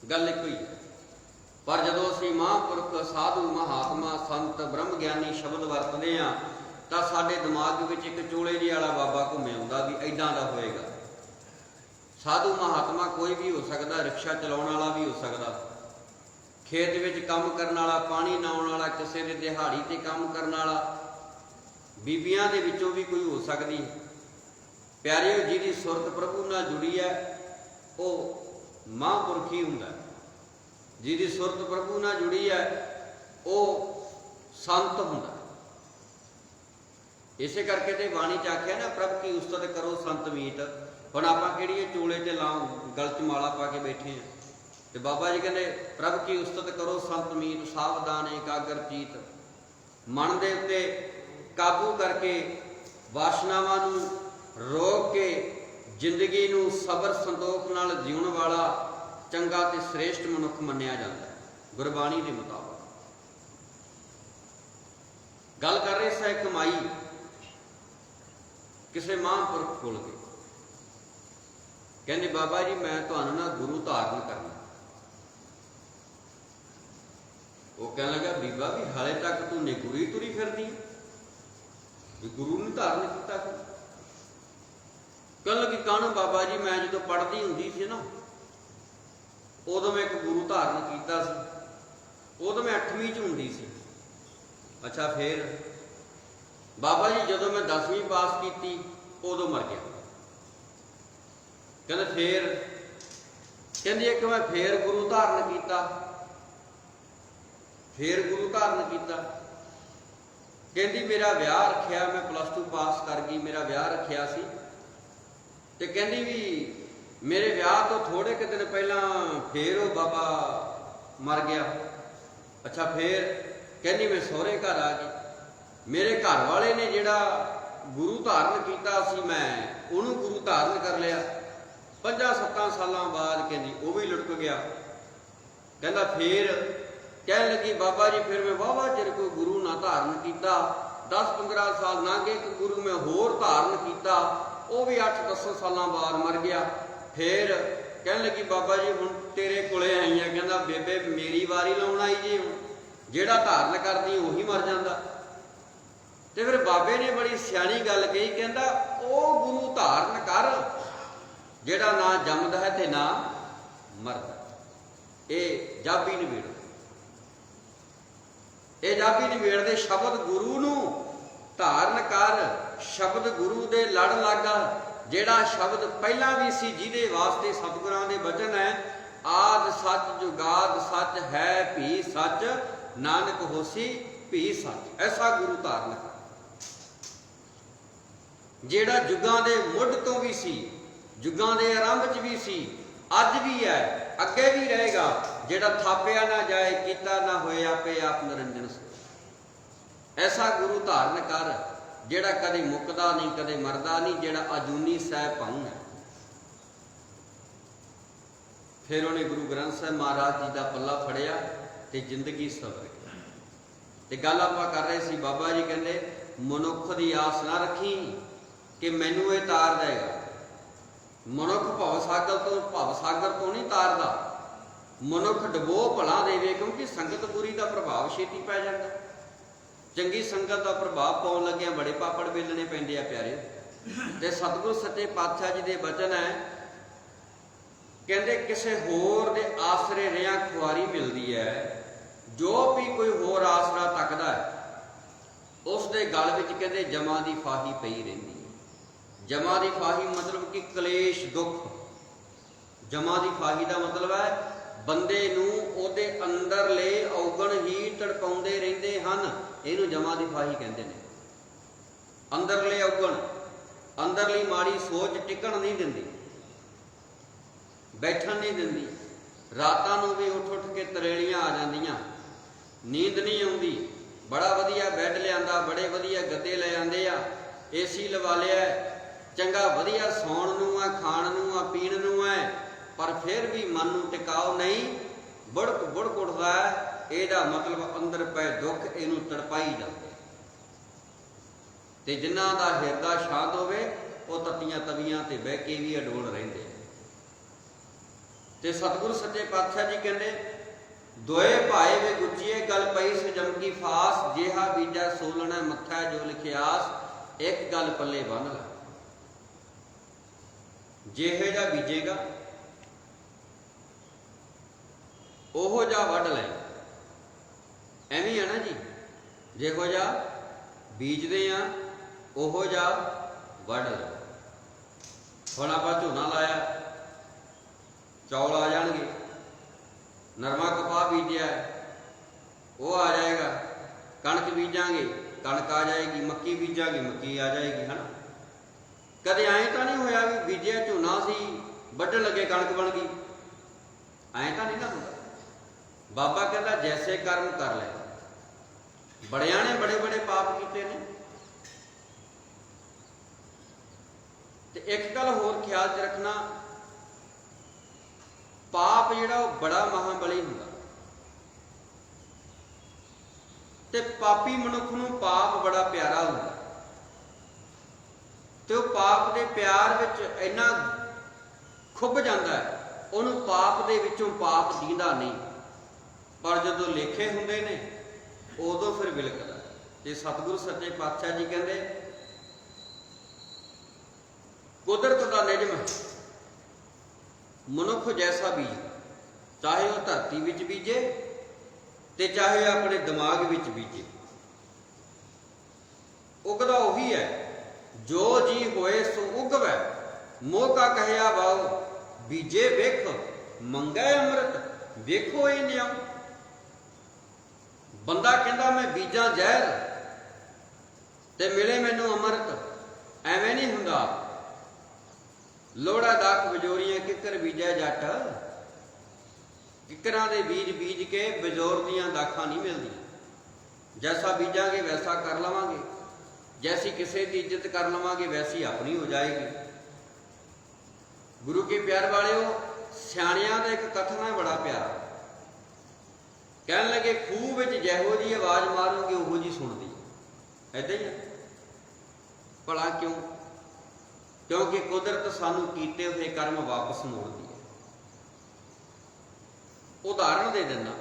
गल एक ही। पर जदों असीं महापुरख साधु महात्मा संत ब्रह्म ज्ञानी शब्द वरतते हैं तो साडे दिमाग विच एक चोले जी वाला बाबा घूमे आउंदा भी ऐदां दा होएगा। साधु महात्मा कोई भी हो सकता, रिक्शा चलाउण वाला भी हो सकता, खेत विच काम करने वाला, पानी नाउण वाला, किसी दे दिहाड़ी ते काम करने वाला, बीबियां दे विचों भी कोई हो सकती। प्यारे जिहदी सुरत प्रभु नाल जुड़ी है वो महापुरख ही हुंदा। जिहदी सुरत प्रभु नाल जुड़ी है वो संत हुंदा। इसे करके तो बाणी च आख्या ना प्रभ की उस्तत करो संत मीत। हुण आपां किहड़ी चोले ते लाओ गल च माला पा के बैठे हैं तो बाबा जी कहते प्रभ की उस्तत करो संत मीत। सावधान एकाग्र चीत, मन दे उत्ते काबू करके वासनावां नूं रोक के जिंदगी नूं सबर संतोख नाल जीउण वाला चंगा ते श्रेष्ठ मनुख मन्निया जाता है गुरबाणी के मुताबिक। गल कर रहे सा एक माई किसी महापुरख कोल गए, कहते बाबा जी मैं तुहानूं ना गुरु धारण करना। वो कह लगा बीबा भी हाले तक तू निगुरी तुरी फिरदी भी गुरु ने धारण किया। कह लगी कहना बाबा जी मैं जो पढ़ती हुंदी सी ना उदों मैं एक गुरु धारण किया, उदों मैं 8वीं च हुंदी सी। अच्छा फिर बाबा जी जदों मैं 10वीं पास की उदों मर गया। कहते फिर कहती एक मैं फिर गुरु धारण किया, फिर गुरु धारण किया। कहती मेरा विआह रखिया, मैं +2 पास कर गई, मेरा विआह रखिया सी ते कहती भी मेरे विआह तो थोड़े कि दिन पहला फिर वो बाबा मर गया। अच्छा फिर कहती मैं सहुरे घर आ गई। मेरे घर वाले ने जिहड़ा गुरु धारण किया सी मैं उन्होंने गुरु धारण कर लिया। 5-7 सालों बाद कहती वो भी लुढ़क गया। कहता फिर कह लगी बाबा जी फिर मैं वाहवा चिर कोई गुरु ना धारण किया, 10-15 साल लंघ गए, एक गुरु मैं होर धारण किया, वो भी 8-10 सालों बाद मर गया। फिर कह लगी बाबा जी हुण तेरे कोले आई है, कहता बेबे मेरी वारी लाउण आई जी, जेड़ा धारण करदी उही मर जांदा। ते फिर बाबे ने बड़ी सियाणी गल कही, कहता ओ गुरु धारण कर जेड़ा ना जमदा है ते ना मरदा। ये जाबी नवेड़, ये जाबी नवेड़ दे शब्द गुरु नूं धारण कर, शब्द गुरु दे लड़ लागा, जेड़ा शब्द पहला भी सी जिहदे वास्ते सतगुरां दे वचन है, आद सच जुगाद सच है भी सच, नानक होसी भी सच। ऐसा गुरु धारण कर जेड़ा जुगां दे मुੱਢ तो भी सी, जुगां दे आरंभ च भी सी, अज भी है, अगे भी रहेगा, जेड़ा थापिया ना जाए कीता ना होए आपे आप निरंजन सो। ऐसा गुरु धारण कर जेड़ा कदे मुकदा नहीं कदे मरदा नहीं, जेड़ा अजूनी सह भंग है। फिर उन्हें गुरु ग्रंथ साहिब महाराज जी का पल्ला फड़िया ते जिंदगी सवर गई। ते गल आपां कर रहे सी, बाबा जी कहंदे मनुख की आस ना रखी कि मैनू ये तार देगा। मनुख भव सागर तो नहीं तारदा, मनुख डबो भला देवे, क्योंकि संगत बुरी का प्रभाव छेती पै जाता। चंगी संगत का प्रभाव पाउण लग्या बड़े पापड़ बेलने पैंदे आ प्यारे। ते सतगुरु सच्चे पातशाह जी के वचन है, कहते किसी होर दे आसरे रिया खुआरी मिलती है, जो भी कोई होर आसरा तकदा है उस दे गल विच कहते जमा की फाही पई रहिंदी है। जमा की फाही मतलब कि कलेश दुख। जमा की फाही का मतलब है बंदे नूं ओहदे अंदरले औगण ही तड़पाउंदे रहिंदे हन, इहनूं जमा की फाही कहंदे ने। अंदरले औगण, अंदरली माड़ी सोच टिकण नहीं दिंदी, बैठण नहीं दिंदी। रातां नूं भी उठ उठ के तरेलियां आ जांदियां, नींद नहीं आउंदी। बड़ा वधिया बैड लिआंदा, बड़े वधिया गद्दे ले आंदे आ, एसी लवा लिया, चंगा वधिया सौण नूं आ, खाण नूं आ, पीण नूं है, पर फिर भी मन नूं टिकाव नहीं, बुड़क बुड़क उठदा है। ਇਹਦਾ मतलब अंदर पै दुख ਇਹਨੂੰ तड़पाई ਜਾਂਦੇ। ਤੇ ਜਿਨ੍ਹਾਂ ਦਾ ਹਿਰਦਾ ਸ਼ਾਂਤ ਹੋਵੇ ਉਹ ਤਤੀਆਂ ਤਵੀਆਂ ਤੇ ਬਹਿ ਕੇ ਵੀ ਅਡੋਲ ਰਹਿੰਦੇ। ਤੇ ਸਤਿਗੁਰੂ ਸੱਚੇ ਪਾਤਸ਼ਾਹ ਜੀ ਕਹਿੰਦੇ ਦੋਏ ਭਾਏ ਵੇ ਗੁੱਚੀਏ ਗੱਲ ਪਈ ਸਜਮ ਕੀ ਫਾਸ, ਜਿਹਾ ਬੀਜਾ ਸੋਲਣਾ ਮੱਥਾ ਜੋ ਲਿਖਿਆਸ, ਇੱਕ ਗੱਲ ਪੱਲੇ ਬੰਨ ਲੈ। ਜਿਹੇ ਜਾ ਬੀਜੇਗਾ ਉਹੋ ਜਾ ਵੱਢ ਲੈ। ਐਵੇਂ ਹੈ ਨਾ ਜੀ, ਜਿਹੋ ਜਿਹਾ ਬੀਜਦੇ ਆ ਉਹੋ ਜਿਹਾ ਵੱਢ ਲਓ। ਹੁਣ ਆਪਾਂ ਝੋਨਾ ਲਾਇਆ, ਚੌਲ ਆ ਜਾਣਗੇ, ਨਰਮਾ ਕਪਾਹ ਬੀਜਿਆ ਉਹ ਆ ਜਾਏਗਾ, ਕਣਕ ਬੀਜਾਂਗੇ ਕਣਕ ਆ ਜਾਏਗੀ, ਮੱਕੀ ਬੀਜਾਂਗੇ ਮੱਕੀ ਆ ਜਾਏਗੀ, ਹੈ ਨਾ। ਕਦੇ ਐਂ ਤਾਂ ਨਹੀਂ ਹੋਇਆ ਵੀ ਬੀਜਿਆ ਝੋਨਾ ਸੀ ਵੱਢਣ ਲੱਗੇ ਕਣਕ ਬਣ ਗਈ, ਐਂ ਤਾਂ ਨਹੀਂ ਨਾ ਹੁੰਦਾ। ਬਾਬਾ ਕਹਿੰਦਾ ਜੈਸੇ ਕਰਮ ਕਰ ਲੈ। ਬੜਿਆਂ ਨੇ ਬੜੇ ਬੜੇ ਪਾਪ ਕੀਤੇ ਨੇ। ਤੇ ਇੱਕ ਗੱਲ ਹੋਰ ਖਿਆਲ 'ਚ ਰੱਖਣਾ, ਪਾਪ ਜਿਹੜਾ ਉਹ ਬੜਾ ਮਹਾਬਲੀ ਹੁੰਦਾ। ਤੇ ਪਾਪੀ ਮਨੁੱਖ ਨੂੰ ਪਾਪ ਬੜਾ ਪਿਆਰਾ ਹੁੰਦਾ, ਤੇ ਉਹ ਪਾਪ ਦੇ ਪਿਆਰ ਵਿੱਚ ਇੰਨਾ ਖੁੱਭ ਜਾਂਦਾ ਹੈ, ਉਹਨੂੰ ਪਾਪ ਦੇ ਵਿੱਚੋਂ ਪਾਪ ਦੀਂਦਾ ਨਹੀਂ। ਪਰ ਜਦੋਂ ਲੇਖੇ ਹੁੰਦੇ ਨੇ ਉਦੋਂ ਫਿਰ ਵਿਲਕਦਾ। ਤੇ ਸਤਿਗੁਰੂ ਸੱਚੇ ਪਾਤਸ਼ਾਹ ਜੀ ਕਹਿੰਦੇ ਕੁਦਰਤ ਦਾ ਨਿਯਮ ਹੈ, ਮਨੁੱਖ ਜੈਸਾ ਬੀਜਦਾ, ਚਾਹੇ ਉਹ ਧਰਤੀ ਵਿੱਚ ਬੀਜੇ ਤੇ ਚਾਹੇ ਆਪਣੇ ਦਿਮਾਗ ਵਿੱਚ ਬੀਜੇ, ਉਗਦਾ ਉਹੀ ਹੈ। ਜੋ ਜੀ ਹੋਏ ਸੋ ਉਗਵੈ, ਮੋਹ ਕਾ ਕਹਿਆ ਬਾਉ, ਬੀਜੇ ਵੇਖ ਮੰਗੈ ਅੰਮ੍ਰਿਤ, ਵੇਖੋ ਇਹ ਨਿਯਮ। ਬੰਦਾ ਕਹਿੰਦਾ ਮੈਂ ਬੀਜਾਂ ਜ਼ਹਿਰ ਤੇ ਮਿਲੇ ਮੈਨੂੰ ਅੰਮ੍ਰਿਤ, ਐਵੇਂ ਨਹੀਂ ਹੁੰਦਾ। ਲੋੜਾ ਦਾਖ ਬਜੋਰੀਆਂ ਕਿੱਕਰ ਬੀਜਿਆ ਜੱਟ, ਕਿੱਕਰਾਂ ਦੇ ਬੀਜ ਬੀਜ ਕੇ ਬਜੋਰ ਦੀਆਂ ਦਾਖਾਂ ਨਹੀਂ ਮਿਲਦੀਆਂ। ਜੈਸਾ ਬੀਜਾਂਗੇ ਵੈਸਾ ਕਰ ਲਵਾਂਗੇ, ਜੈਸੀ ਕਿਸੇ ਦੀ ਇੱਜ਼ਤ ਕਰ ਲਵਾਂਗੇ ਵੈਸੀ ਆਪਣੀ ਹੋ ਜਾਏਗੀ। गुरु के प्यार वालिओ, सियाणियां दा एक कथन है बड़ा प्यारा। कहन लगे खूह विच जैहो जी आवाज़ मारोगे उहो जी सुनदी है। ऐदां ही है भला क्यों? क्योंकि कुदरत सानू कीते हुए कर्म वापस मोड़दी है। उदाहरण दे देना,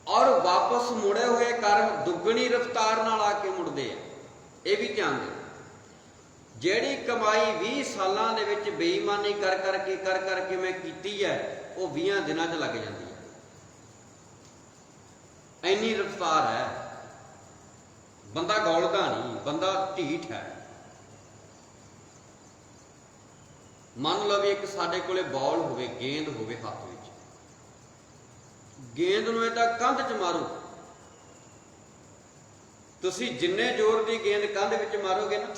और वापस मुड़े हुए कर्म दुगनी रफ्तार नाल आके मुड़दे हैं। ये भी ध्यान देना, ਜਿਹੜੀ कमाई 20 सालों ਦੇ ਵਿੱਚ ਬੇਈਮਾਨੀ कर करके मैं कीती है, वो 20 दिनों च लग जाती है। इन्नी रफ्तार है। बंदा गौलदा नहीं, बंदा ढीठ है। मान लो भी एक साडे कोले बॉल होवे, गेंद होवे हाथ विच, गेंद नूं इदां कंध च मारो, तुसीं जिन्ने जोर दी गेंद कंध विच मारोगे ना,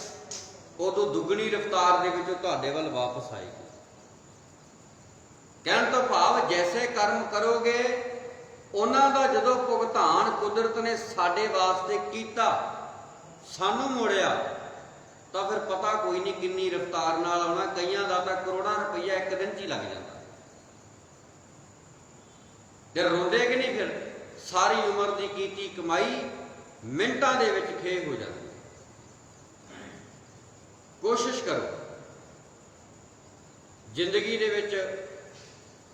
उदों दुगनी रफ्तार दे विच तुहाडे वल वापस आएगी। कहण तो भाव जैसे कर्म करोगे उन्हां दा जदों भुगतान कुदरत ने साडे वास्ते कीता, सानू मोड़िया, तो फिर पता कोई नहीं किन्नी रफ्तार नाल आउणा। कईयां दा तां करोड़ां रुपया एक दिन च ही लग जाता। ते रोंदे कि नहीं? फिर सारी उम्र दी कीती कमाई मिंटां दे विच खे हो जाती। कोशिश करो जिंदगी दे विच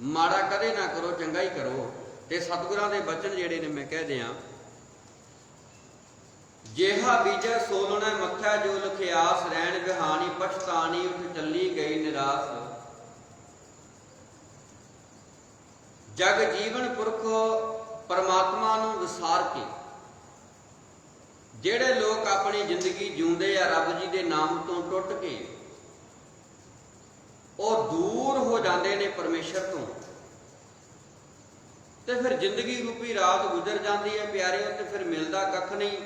माड़ा कदे ना करो, चंगा ही करो। ते सतगुरां दे बचन जिहड़े ने मैं कह दियां, जेहा बीजा सोलना मक्खा जो लखियास, रैन बिहानी पछतानी उठ चली गई निराश। जग जीवन पुरख परमात्मा नूं विसार के ਜਿਹੜੇ ਲੋਕ ਆਪਣੀ ਜ਼ਿੰਦਗੀ ਜਿਉਂਦੇ ਆ ਰੱਬ ਜੀ ਦੇ ਨਾਮ ਤੋਂ ਟੁੱਟ ਕੇ, ਉਹ ਦੂਰ ਹੋ ਜਾਂਦੇ ਨੇ ਪਰਮੇਸ਼ਰ ਤੋਂ। ਤੇ ਫਿਰ ਜ਼ਿੰਦਗੀ ਰੂਪੀ ਰਾਤ ਗੁਜ਼ਰ ਜਾਂਦੀ ਹੈ ਪਿਆਰਿਓ, ਤੇ ਫਿਰ ਮਿਲਦਾ ਕੱਖ ਨਹੀਂ।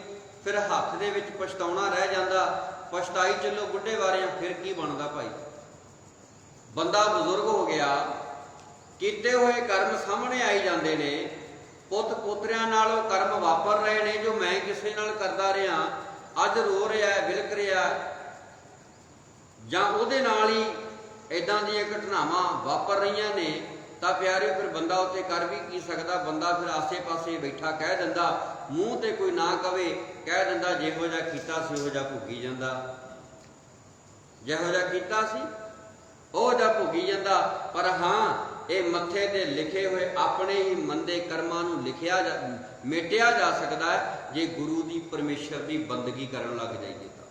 ਫਿਰ ਹੱਥ ਦੇ ਵਿੱਚ ਪਛਤਾਉਣਾ ਰਹਿ ਜਾਂਦਾ। ਪਛਤਾਈ ਚੱਲੋ ਬੁੱਢੇ ਵਾਰਿਆਂ, ਫਿਰ ਕੀ ਬਣਦਾ ਭਾਈ? ਬੰਦਾ ਬਜ਼ੁਰਗ ਹੋ ਗਿਆ, ਕੀਤੇ ਹੋਏ ਕਰਮ ਸਾਹਮਣੇ ਆਈ ਜਾਂਦੇ ਨੇ। ਪੁੱਤ ਪੋਤਰਿਆਂ ਨਾਲ ਉਹ ਕਰਮ ਵਾਪਰ ਰਹੇ ਨੇ ਜੋ ਮੈਂ ਕਿਸੇ ਨਾਲ ਕਰਦਾ ਰਿਹਾ, ਅੱਜ ਰੋ ਰਿਹਾ, ਵਿਲਕ ਰਿਹਾ, ਜਾਂ ਉਹਦੇ ਨਾਲ ਹੀ ਇੱਦਾਂ ਦੀਆਂ ਘਟਨਾਵਾਂ ਵਾਪਰ ਰਹੀਆਂ ਨੇ। ਤਾਂ ਪਿਆਰਿਓ ਫਿਰ ਬੰਦਾ ਉੱਥੇ ਕਰ ਵੀ ਕੀ ਸਕਦਾ? ਬੰਦਾ ਫਿਰ ਆਸੇ ਪਾਸੇ ਬੈਠਾ ਕਹਿ ਦਿੰਦਾ, ਮੂੰਹ ਤੇ ਕੋਈ ਨਾ ਕਵੇ, ਕਹਿ ਦਿੰਦਾ ਜਿਹੋ ਜਿਹਾ ਕੀਤਾ ਸੀ ਉਹੋ ਜਿਹਾ ਭੁੱਗੀ ਜਾਂਦਾ, ਜਿਹੋ ਜਿਹਾ ਕੀਤਾ ਸੀ ਉਹ ਜਿਹਾ ਭੁੱਗੀ ਜਾਂਦਾ। ਪਰ ਹਾਂ, ਇਹ ਮੱਥੇ ਤੇ ਲਿਖੇ ਹੋਏ ਆਪਣੇ ਹੀ ਮੰਦੇ ਕਰਮਾਂ ਨੂੰ ਮਿਟਿਆ ਜਾ ਸਕਦਾ ਹੈ ਜੇ ਗੁਰੂ ਦੀ ਪਰਮੇਸ਼ਰ ਦੀ ਬੰਦਗੀ ਕਰਨ ਲੱਗ ਜਾਈਏ। ਤਾਂ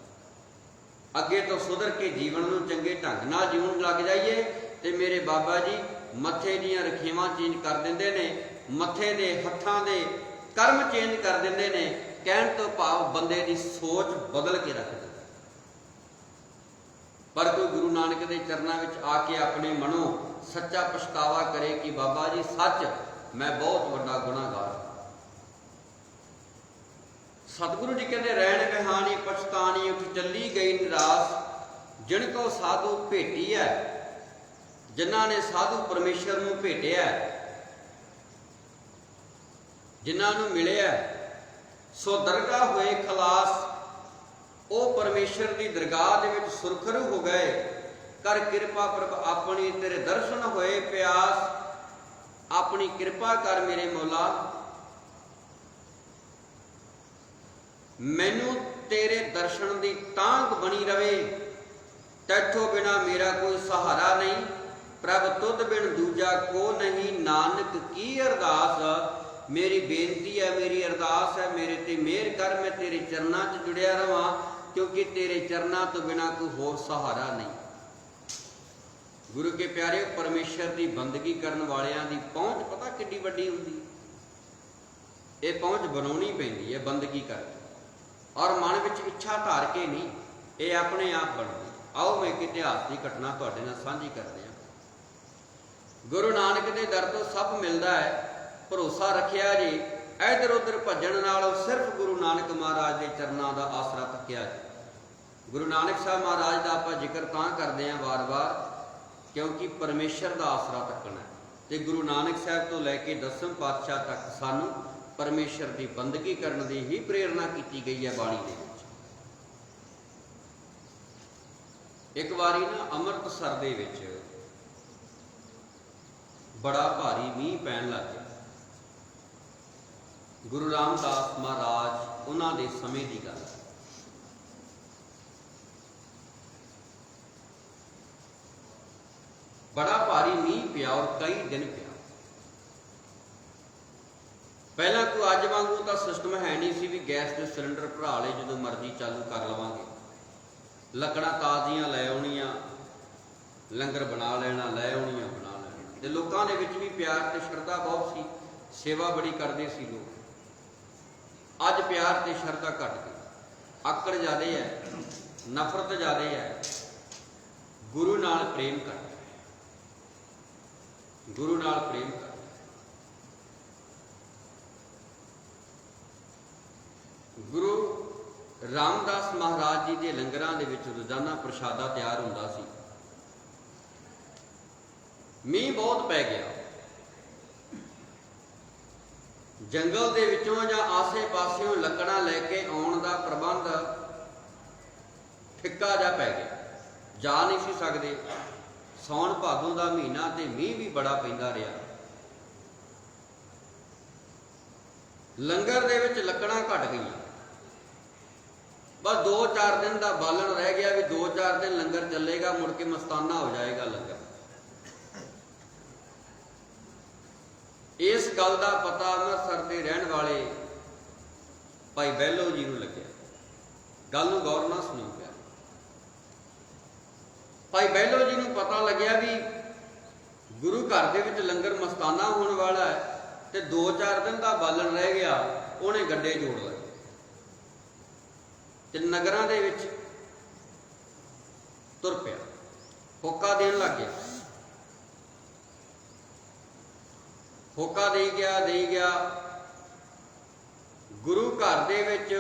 ਅੱਗੇ ਤੋਂ ਸੁਧਰ ਕੇ ਜੀਵਨ ਨੂੰ ਚੰਗੇ ਢੰਗ ਨਾਲ ਜਿਉਣ ਲੱਗ ਜਾਈਏ। ਤੇ ਮੇਰੇ ਬਾਬਾ ਜੀ ਮੱਥੇ ਦੀਆਂ ਰਖੇਵਾਂ ਚੇਂਜ ਕਰ ਦਿੰਦੇ ਨੇ, ਮੱਥੇ ਦੇ ਹੱਥਾਂ ਦੇ ਕਰਮ ਚੇਂਜ ਕਰ ਦਿੰਦੇ ਨੇ। ਕਹਿਣ ਤੋਂ ਭਾਵ ਬੰਦੇ ਦੀ ਸੋਚ ਬਦਲ ਕੇ ਰੱਖ ਦਿੰਦੇ। ਪਰ ਕੋਈ ਗੁਰੂ ਨਾਨਕ ਦੇ ਚਰਨਾਂ ਵਿੱਚ ਆ ਕੇ ਆਪਣੇ ਮਨੋਂ ਸੱਚਾ ਪਛਤਾਵਾ ਕਰੇ ਕਿ ਬਾਬਾ ਜੀ ਸੱਚ ਮੈਂ ਬਹੁਤ ਵੱਡਾ ਗੁਨਾਹਗਾਰ ਹਾਂ। ਸਤਿਗੁਰੂ ਜੀ ਕਹਿੰਦੇ ਰਹਿਣ ਬਿਹਾਨੀ ਪਛਤਾਨੀ ਉੱਠ ਚੱਲੀ ਗਈ ਨਿਰਾਸ਼। ਜਿਨ ਕੋ ਸਾਧੂ ਭੇਟੀ ਹੈ, ਜਿਨ੍ਹਾਂ ਨੇ ਸਾਧੂ ਪਰਮੇਸ਼ਰ ਨੂੰ ਭੇਟਿਆ, ਜਿਨ੍ਹਾਂ ਨੂੰ ਮਿਲਿਆ, ਸੋ ਦਰਗਾਹ ਹੋਏ ਖਲਾਸ। ਉਹ ਪਰਮੇਸ਼ਰ ਦੀ ਦਰਗਾਹ ਦੇ ਵਿੱਚ ਸੁਰਖਰੂ ਹੋ ਗਏ। ਕਰ ਕਿਰਪਾ ਪ੍ਰਭ ਆਪਣੀ, ਤੇਰੇ ਦਰਸ਼ਨ ਹੋਏ ਪਿਆਸ। ਆਪਣੀ ਕਿਰਪਾ ਕਰ ਮੇਰੇ ਮੌਲਾ, ਮੈਨੂੰ ਤੇਰੇ ਦਰਸ਼ਨ ਦੀ ਤਾਂਘ ਬਣੀ ਰਵੇ। ਤੈਥੋਂ ਬਿਨਾ ਮੇਰਾ ਕੋਈ ਸਹਾਰਾ ਨਹੀਂ, ਪ੍ਰਭ ਤੁਧ ਬਿਨ ਦੂਜਾ ਕੋ ਨਹੀਂ। ਨਾਨਕ ਕੀ ਅਰਦਾਸ, ਮੇਰੀ ਬੇਨਤੀ ਹੈ, ਮੇਰੀ ਅਰਦਾਸ ਹੈ, ਮੇਰੇ ਤੇ ਮਿਹਰ ਕਰ, ਮੈਂ ਤੇਰੇ ਚਰਨਾਂ 'ਚ ਜੁੜਿਆ ਰਵਾਂ, ਕਿਉਂਕਿ ਤੇਰੇ ਚਰਨਾਂ ਤੋਂ ਬਿਨਾ ਕੋਈ ਹੋਰ ਸਹਾਰਾ ਨਹੀਂ। ਗੁਰੂ ਕੇ ਪਿਆਰਿਓ, ਪਰਮੇਸ਼ਰ ਦੀ ਬੰਦਗੀ ਕਰਨ ਵਾਲਿਆਂ ਦੀ ਪਹੁੰਚ ਪਤਾ ਕਿੱਡੀ ਵੱਡੀ ਹੁੰਦੀ। ਇਹ ਪਹੁੰਚ ਬਣਾਉਣੀ ਪੈਂਦੀ ਹੈ ਬੰਦਗੀ ਕਰਕੇ, ਔਰ ਮਨ ਵਿੱਚ ਇੱਛਾ ਧਾਰ ਕੇ ਨਹੀਂ, ਇਹ ਆਪਣੇ ਆਪ ਬਣਦੀ। ਆਓ ਮੈਂ ਇੱਕ ਇਤਿਹਾਸ ਦੀ ਘਟਨਾ ਤੁਹਾਡੇ ਨਾਲ ਸਾਂਝੀ ਕਰਦੇ ਹਾਂ। ਗੁਰੂ ਨਾਨਕ ਦੇ ਦਰ ਤੋਂ ਸਭ ਮਿਲਦਾ ਹੈ, ਭਰੋਸਾ ਰੱਖਿਆ ਜੀ। ਇੱਧਰ ਉੱਧਰ ਭੱਜਣ ਨਾਲੋਂ ਸਿਰਫ ਗੁਰੂ ਨਾਨਕ ਮਹਾਰਾਜ ਦੇ ਚਰਨਾਂ ਦਾ ਆਸਰਾ ਤੱਕਿਆ ਜੀ। ਗੁਰੂ ਨਾਨਕ ਸਾਹਿਬ ਮਹਾਰਾਜ ਦਾ ਆਪਾਂ ਜ਼ਿਕਰ ਤਾਂ ਕਰਦੇ ਹਾਂ ਵਾਰ-ਵਾਰ ਕਿਉਂਕਿ ਪਰਮੇਸ਼ਰ ਦਾ ਆਸਰਾ ਤੱਕਣਾ। ਤੇ ਗੁਰੂ ਨਾਨਕ ਸਾਹਿਬ ਤੋਂ ਲੈ ਕੇ 10ਵੇਂ ਪਾਤਸ਼ਾਹ ਤੱਕ ਸਾਨੂੰ ਪਰਮੇਸ਼ਰ ਦੀ ਬੰਦਗੀ ਕਰਨ ਦੀ ਹੀ ਪ੍ਰੇਰਨਾ ਕੀਤੀ ਗਈ ਹੈ ਬਾਣੀ ਦੇ ਵਿੱਚ। ਇੱਕ ਵਾਰੀ ਨਾ ਅੰਮ੍ਰਿਤਸਰ ਦੇ ਵਿੱਚ बड़ा भारी मींह पैण लग गया। गुरु रामदास महाराज उन्हां दे समय की गल, बड़ा भारी मींह पिया और कई दिन पिया। पहला कोई अज वांगू तो सिस्टम है नहीं सी भी गैस के सिलेंडर भरा ले जो मर्जी चालू कर लवांगे, लकड़ां ताज़ियां लै आउणियां, लंगर बना लेना, लै आउणियां बना लेना। ते लोकां दे विच भी प्यार ते शरधा बहुत सी, सेवा बड़ी करदे सी लोग। अज प्यार ते शरधा घट गई, आकड़ ज़्यादा है, नफरत ज़्यादा है। गुरु नाल प्रेम कर, गुरु नाल प्रेम कर। गुरु रामदास महाराज जी के लंगरां दे विच रोजाना प्रशादा तैयार हुंदा सी। मींह बहुत पै गया, जंगल दे विचों जां आसे पासियों लकड़ां लैके आउण दा प्रबंध फिक्का जा पै गया, जा नहीं सी सकदे। सौण भादों का महीना ते मींह भी बड़ा पैंदा रहा। लंगर दे विच लकड़ां घट गईयां, बस 2-4 दिन का बालन रह गया भी 2-4 दिन लंगर चलेगा, मुड़ के मस्ताना हो जाएगा लंगर। इस गल का पता अमृतसर के रहने वाले भाई बहलो जी को लग्या। गल नूं गौर नाल सुणिओ प्यार। भाई बहलो जी को पता लग्या भी गुरु घर दे विच लंगर मस्ताना होने वाला है ते 2-4 दिन का बालन रह गया। उन्हें गड्डे जोड़ लए ते नगरां दे विच तुर पिया, होका देन लग गया। होका दे गया। गुरु घर दे विच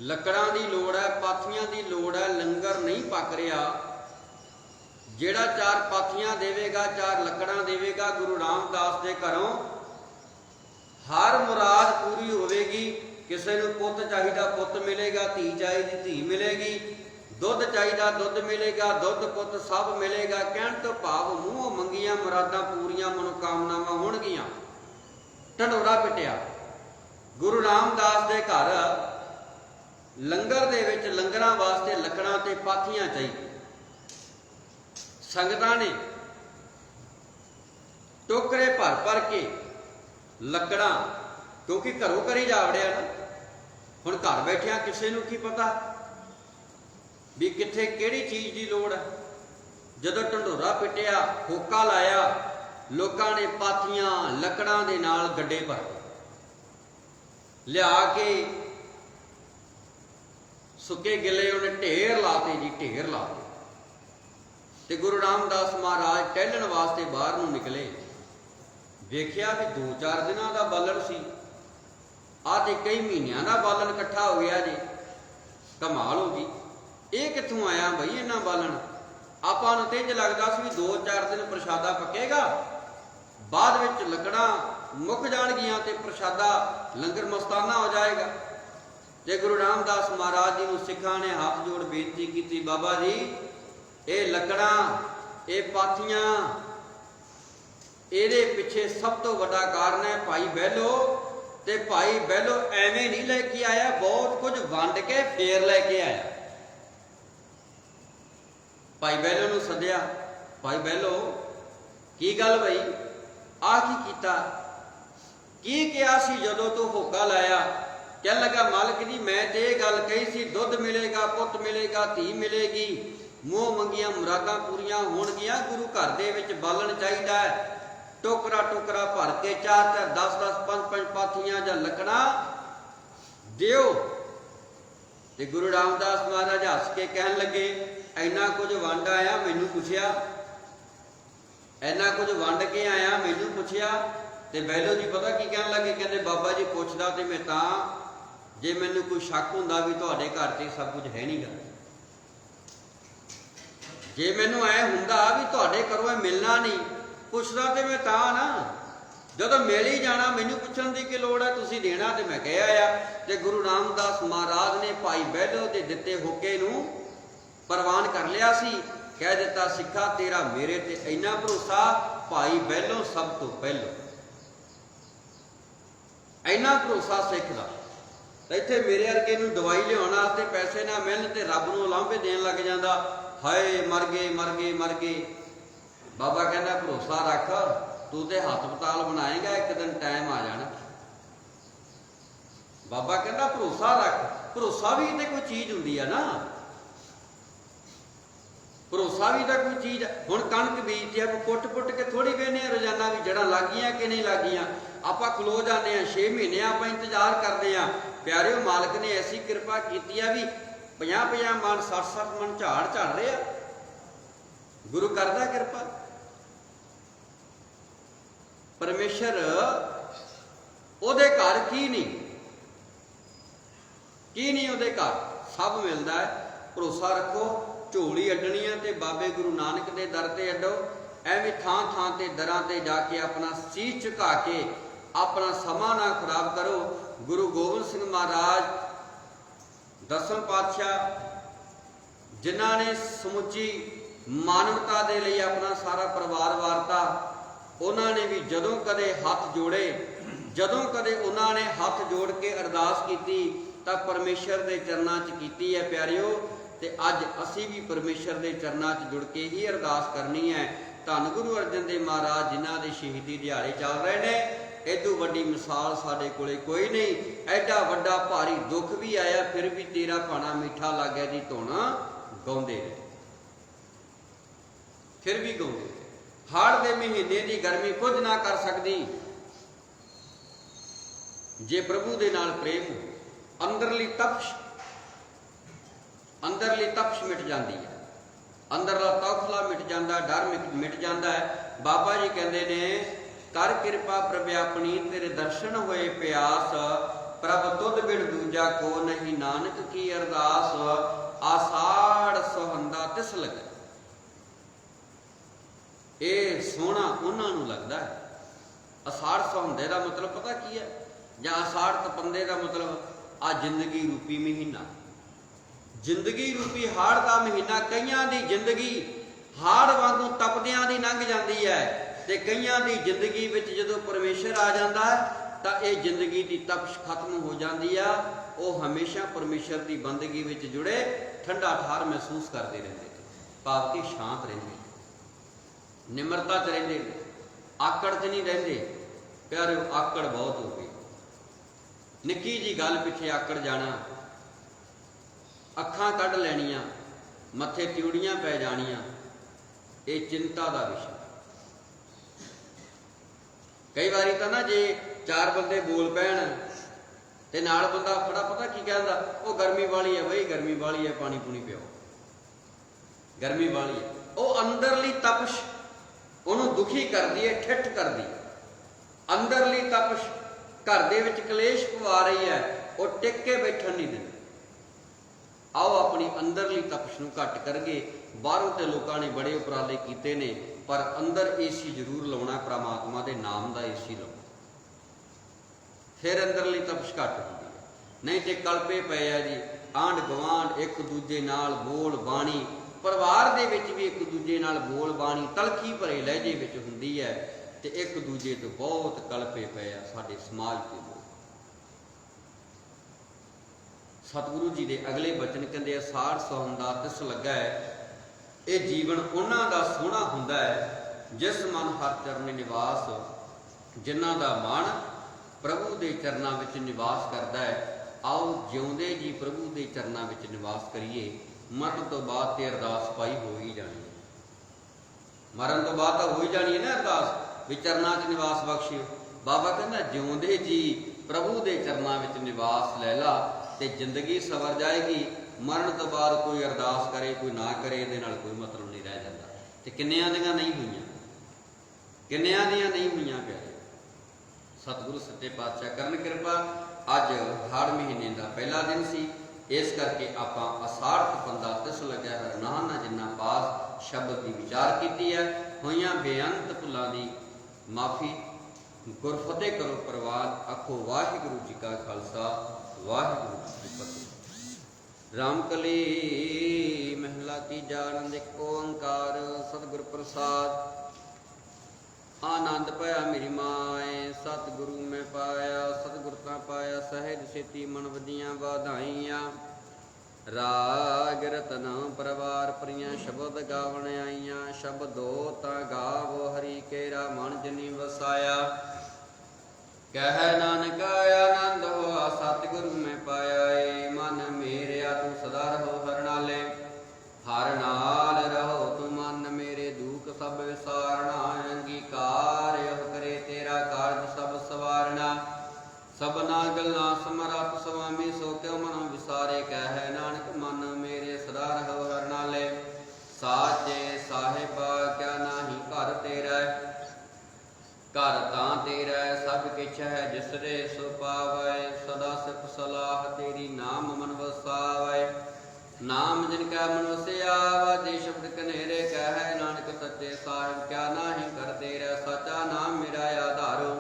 लकड़ां दी लोड़ है, पाथियां दी लोड़ है, लंगर नहीं पक रहा। जिहड़ा 4 पाथियां देवेगा, 4 लकड़ां देवेगा, गुरु रामदास दे घरों हर मुराद पूरी होवेगी। किसी नूं पुत्त चाहिदा पुत्त मिलेगा, धी चाहिदी धी मिलेगी, दुध चाहिदा दुध मिलेगा, दुध पुत्त सब मिलेगा। कहण तो भाव मूँहों मंगियां मुरादां पूरियां, मनोकामनावां होणगियां। ढंडोरा पिटिया गुरु रामदास दे घर लंगर दे विच लंगरां वास्ते लकड़ां ते पाथियां चाहिए। संगतां ने टोकरे भर भर के लकड़ां, क्योंकि घरों घरी जा वड़िया ना, हुण घर बैठिया किसी नूं की पता भी कित्थे किहड़ी चीज़ की लोड़ है। जदों ढंडोरा पिटिया, होका लाया, लोकां ने पाथियां लकड़ां दे नाल गड्डे भर लिया के सुके गिले उन्हें ढेर लाते जी, ढेर लाते। ते गुरु रामदास महाराज टहलण वास्ते बाहर नूं निकले। वेख्या भी 2-4 दिनां दा बालन सी, आ ते कई महीनों का बालन इकट्ठा हो गया जी। कमाल हो गई, ये कित्थों आया बई इन्ना बालन। आपां नूं ते इंज लगदा सी भी 2-4 दिन प्रशादा पकेगा, बाद विच लकड़ां मुक जाणगियां ते प्रशादा लंगर मस्ताना हो जाएगा। ते गुरु रामदास महाराज जी नूं सिखां ने हाथ जोड़ बेनती की, बाबा जी ये लकड़ां, ये पाथियां, ਇਹਦੇ ਪਿੱਛੇ ਸਭ ਤੋਂ ਵੱਡਾ ਕਾਰਨ ਹੈ ਭਾਈ ਬਹਿਲੋ। ਤੇ ਭਾਈ ਬਹਿਲੋ ਐਵੇਂ ਨਹੀਂ ਲੈ ਕੇ ਆਇਆ, ਬਹੁਤ ਕੁਝ ਵੰਡ ਕੇ ਫੇਰ ਲੈ ਕੇ ਆਇਆ। ਭਾਈ ਬਹਿਲੋ ਨੂੰ ਸੱਦਿਆ, ਭਾਈ ਬਹਿਲੋ ਕੀ ਗੱਲ ਬਈ, ਆ ਕੀ ਕੀਤਾ, ਕੀ ਕਿਹਾ ਸੀ ਜਦੋਂ ਤੂੰ ਹੋਕਾ ਲਾਇਆ? ਕਹਿਣ ਲੱਗਾ ਮਾਲਕ ਜੀ ਮੈਂ ਤੇ ਇਹ ਗੱਲ ਕਹੀ ਸੀ ਦੁੱਧ ਮਿਲੇਗਾ, ਪੁੱਤ ਮਿਲੇਗਾ, ਧੀ ਮਿਲੇਗੀ, ਮੂੰਹ ਮੰਗੀਆਂ ਮੁਰਾਦਾਂ ਪੂਰੀਆਂ ਹੋਣਗੀਆਂ। ਗੁਰੂ ਘਰ ਦੇ ਵਿੱਚ ਬਾਲਣ ਚਾਹੀਦਾ ਹੈ, टोकरा टोकरा भर के 4-4, 10-10, 5-5 पाथियां जां लकड़ां दिओ। ते गुरु रामदास महाराज हस के कहन लगे इन्ना कुछ वंड आया मैनू पुछया, इन्ना कुछ वंड के आया मैनू पुछया। ते बहलो जी पता की कहन लगे, कहते बाबा जी पुछदा ते मैं तां जे मैनू कोई शक हुंदा भी तुहाडे घर ते सब कुछ है नहीं गा, जे मैनू ऐ हुंदा भी तुहाडे घरों मिलना नहीं, पुछदा ते मैं तां ना, जदों मिल ही जाना मैनू पुछण दी की लोड़ है, तुसीं देना ते मैं कह आया। ते गुरु रामदास महाराज ने भाई बहलो दे दिते होके नूं प्रवान कर लिया सी। कह दिता सिखा तेरा मेरे ते इन्ना भरोसा, भाई बहलों सब तो पहलों। इन्ना भरोसा सिख दा। तो इत्थे मेरे वर्गे नूं दवाई लियाउण वास्ते पैसे ना मिलण ते रब नूं उलांभे देण लग जांदा, हाय मर गए मर गए मर गए। बाबा कहना भरोसा रख, तू तो हस्पताल बनाएगा, एक दिन टाइम आ जाना। बाबा कहना भरोसा रख। भरोसा भी तो कोई चीज़ हुंदी है ना, भरोसा भी तो कोई चीज़। हुण कणक बीजती है, पुट पुट के थोड़ी वेहने रोजाना भी जड़ां लग गईयां कि नहीं लग गईयां। आपां खलो जाने 6 महीने आपां इंतजार करते हैं। प्यारिओ मालक ने ऐसी कृपा की है भी 50-50 मन 60-60 मन झाड़ झड़ रहे। गुरु करदा कृपा। परमेश्वर ओदे घर की नहीं ओदे घर सब मिलता है। भरोसा रखो, झोली अड्डनी है तो बाबे गुरु नानक के दर से अड्डो। एवं थां थां ते दरां ते जाके अपना सीस झुका के अपना समा ना खराब करो। गुरु गोबिंद सिंह महाराज 10वें पातशाह, जिन्हां ने समुची मानवता के लिए अपना सारा परिवार वारता, उन्होंने भी जदों कदे हाथ जोड़े, जदों कदे उन्होंने हाथ जोड़ के अरदास की तो परमेश्वर के चरणों च कीती है प्यारिओ। तो अज असी भी परमेश्वर के चरणों च जुड़ के ही अरदास करनी है। धन गुरु अर्जन देव महाराज जिन्हां दे शहीदी दिहाड़े चल रहे हैं, इदों वड्डी मिसाल साडे कोले कोई नहीं। एडा वड्डा भारी दुख भी आया, फिर भी तेरा भाणा मीठा लाग्या दी धुन गाउंदे रहे, फिर भी गाउंदे रहे। हाड़ दे महीने की गर्मी कुछ ना कर सकती जे प्रभु दे नाल प्रेम। अंदरली तपश मिट जाती है, अंदरला तौखला मिट जाता, डर मिट जाता है। बाबा जी कहते ने कर कृपा प्रभ अपनी, तेरे दर्शन होए प्यास, प्रभ तुद बिन दूजा को नहीं, नानक की अरदास, आषाढ़ सुहंदा तिस लगे। ये सोहना उन्होंने लगता है। आषाढ़ सुहंदे का मतलब पता की है, या आषाढ़ तपंदे का मतलब आ जिंदगी रूपी महीना, जिंदगी रूपी हाड़ का महीना। कईयां दी जिंदगी हाड़ वांगू तपदियां दी लंघ जाती है, ते कईयां दी जिंदगी विच जदों परमेश्वर आ जाता है तो ये जिंदगी की तपश खत्म हो जाती है। वो हमेशा परमेश्वर की बंदगी विच जुड़े ठंडा ठार महसूस करते रहते, भाव कि शांत रहते, निमरता च रहते, आकड़ च नहीं रहते। प्यारे आकड़ बहुत हो गई, निक्की जी गल पिछे आकड़ जाना, अखां कढ़ लैनियां, मत्थे त्यूड़ियां पै जानियां, ये चिंता का विषय। कई बारी तो ना जे 4 बंदे बोल पैण ते नाल बंदा खड़ा पता की कहंदा, वो गर्मी वाली है बई, गर्मी वाली है, पानी पूनी पिओ, गर्मी वाली है। वो अंदरली तपश उन्होंने दुखी करती है, ठिठ करती। अंदरली तपश घर दे विच कलेश पवा रही है, वो टिक के बैठन नहीं देती। आओ अपनी अंदरली तपश नूं घट करके। बाहरों ते लोगों ने बड़े उपराले कीते ने, पर अंदर एसी जरूर लाउणा, परमात्मा के नाम का एसी लाउणा, फिर अंदरली तपश घट होंदी है। नहीं तो कलपे पे है जी, आंढ गवांढ एक दूजे नाल बोल बाणी, परिवार दे विच भी एक दूजे नाल बोल बाणी तलखी भरे लहजे विच हुंदी है, ते एक दूजे तो बहुत कलपे पे आ साडे समाज के लोग। सतगुरु जी के अगले बचन कहते आषाढ़ सुहंदा तिस लगा है। ये जीवन उन्हां दा सोहना हुंदा है जिस मन हर चरण निवास, जिन्हां दा मन प्रभु के चरणों विच निवास करता है। आओ जिउंदे जी प्रभु के चरणों विच निवास करिए। मरण तो बाद ते अरदास पाई हो ही जानी है, मरण तो बाद तो हो ही जानी है ना अरदास भी चरणों च निवास बख्शियो। बाबा कहना जिउंदे जी प्रभु के चरणों विच निवास लै ला ते जिंदगी सवर जाएगी। मरण तो बाद कोई अरदास करे कोई ना करे, ये कोई मतलब नहीं रह जाता। तो किन्नियां दियां नहीं हुई, किन्नियां दियां नहीं हुई प्यारे। सतगुरु सच्चे पातशाह करन कृपा। अज हाड़ महीने का पहला दिन सी, इस करके आपां आषाढ़ तपंदा तिस लग्या हर नाना जिन्ना पास शब्द की विचार की है। होइयां बेअंत भुलां दी माफ़ी, गुरफतेह करो प्रवान। आखो वाहिगुरू जी का खालसा, वाहिगुरू जी की फतेह। रामकली महला तीजा। आनंद एक ओंकार सतगुर प्रसाद। आनंद पाया मेरी माए सतगुरु मैं पाया। सतगुर ता पाया सहज सेती मन वदियां वाधाइयां। राग रतन परवार परियां शब्द गावण आईयां। शब्दो ता गावो हरि केरा मन जनी वसाया। कह नानक आनंद होआ सतगुरु मैं पाया। ए मन मेरेया तू सदा रहो हर नाले। हर नाल रहो तू मन मेरे दुख सब विसारना। अंगीकार यह करे तेरा कारज सब सवारना। सबना गल्ला समरथ स्वामी सो क्यों मन विसारे। कह नानक मन मेरे सदा रहो हर नाले। साचे साहिबा क्या नाही घर तेरा। घर तां तेरा सब किछ है जिसरे सो पावै। सदा सिफ सलाह तेरी नाम मन वसावै। नाम जिनका मन वसिया वाजे शब्द कनेरे। कह नानक सच्चे साहिब क्या नाही कर तेरा। सचा नाम मेरा आधारो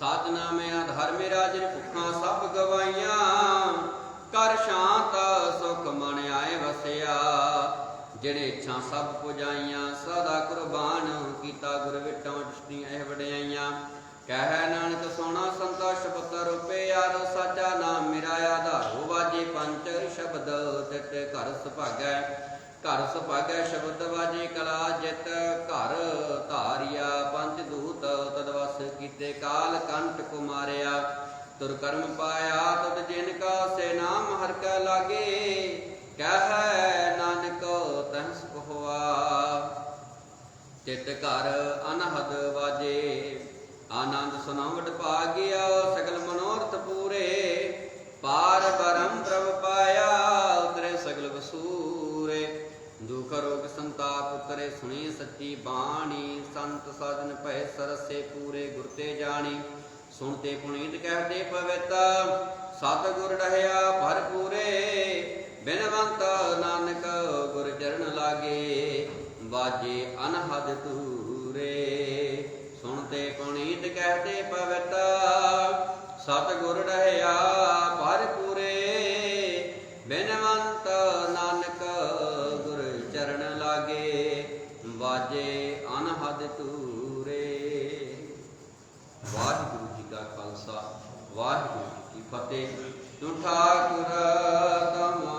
सच नाम आधार मेरा। जिन भुखा सब गवाइया कर शांत सुख मन आए वसिया। जिने इच्छा सब पुजाइया सदा कुर्बान कीता। गुर विटों दृष्टि एह वड्याइयां। कह नानक सोना संता शब्द रूपे याद। साचा नाम मेरा आधारो वाजे पंच शब्द तित घर सुभागै। घर सुभागै शब्द वाजे कला जित। घर धारिया पंच दूत तद वस कीते। काल कंठ को मारिया तुर कर्म पाया। तद जिनका से नाम हर कै लागे। कह नानक तह सुख होआ चित घर अनहद वाजे। आनंद सुनावट भागिया सगल मनोरथ पूरे। पार ब्रह्म प्रभ पाया उतरे सगल वसूरे। दुख रोग संताप उतरे सुनी सच्ची बाणी। संत साधन भय सरसे पूरे गुर ते जानी। सुनते पुनीत कहते पवित्र सतगुर रहया भरपूरे। बिनवंत नानक गुर चरण लागे बाजे अनहद तूरे। सुनते पुनीत कहते पवित्र सतगुर रहया भरपूरे। बिनवंत नानक गुर चरण लागे बाजे अनहद तूरे। वाहिगुरु जी का खालसा वाहिगुरु जी की फतेह। तू ठाकुर तमा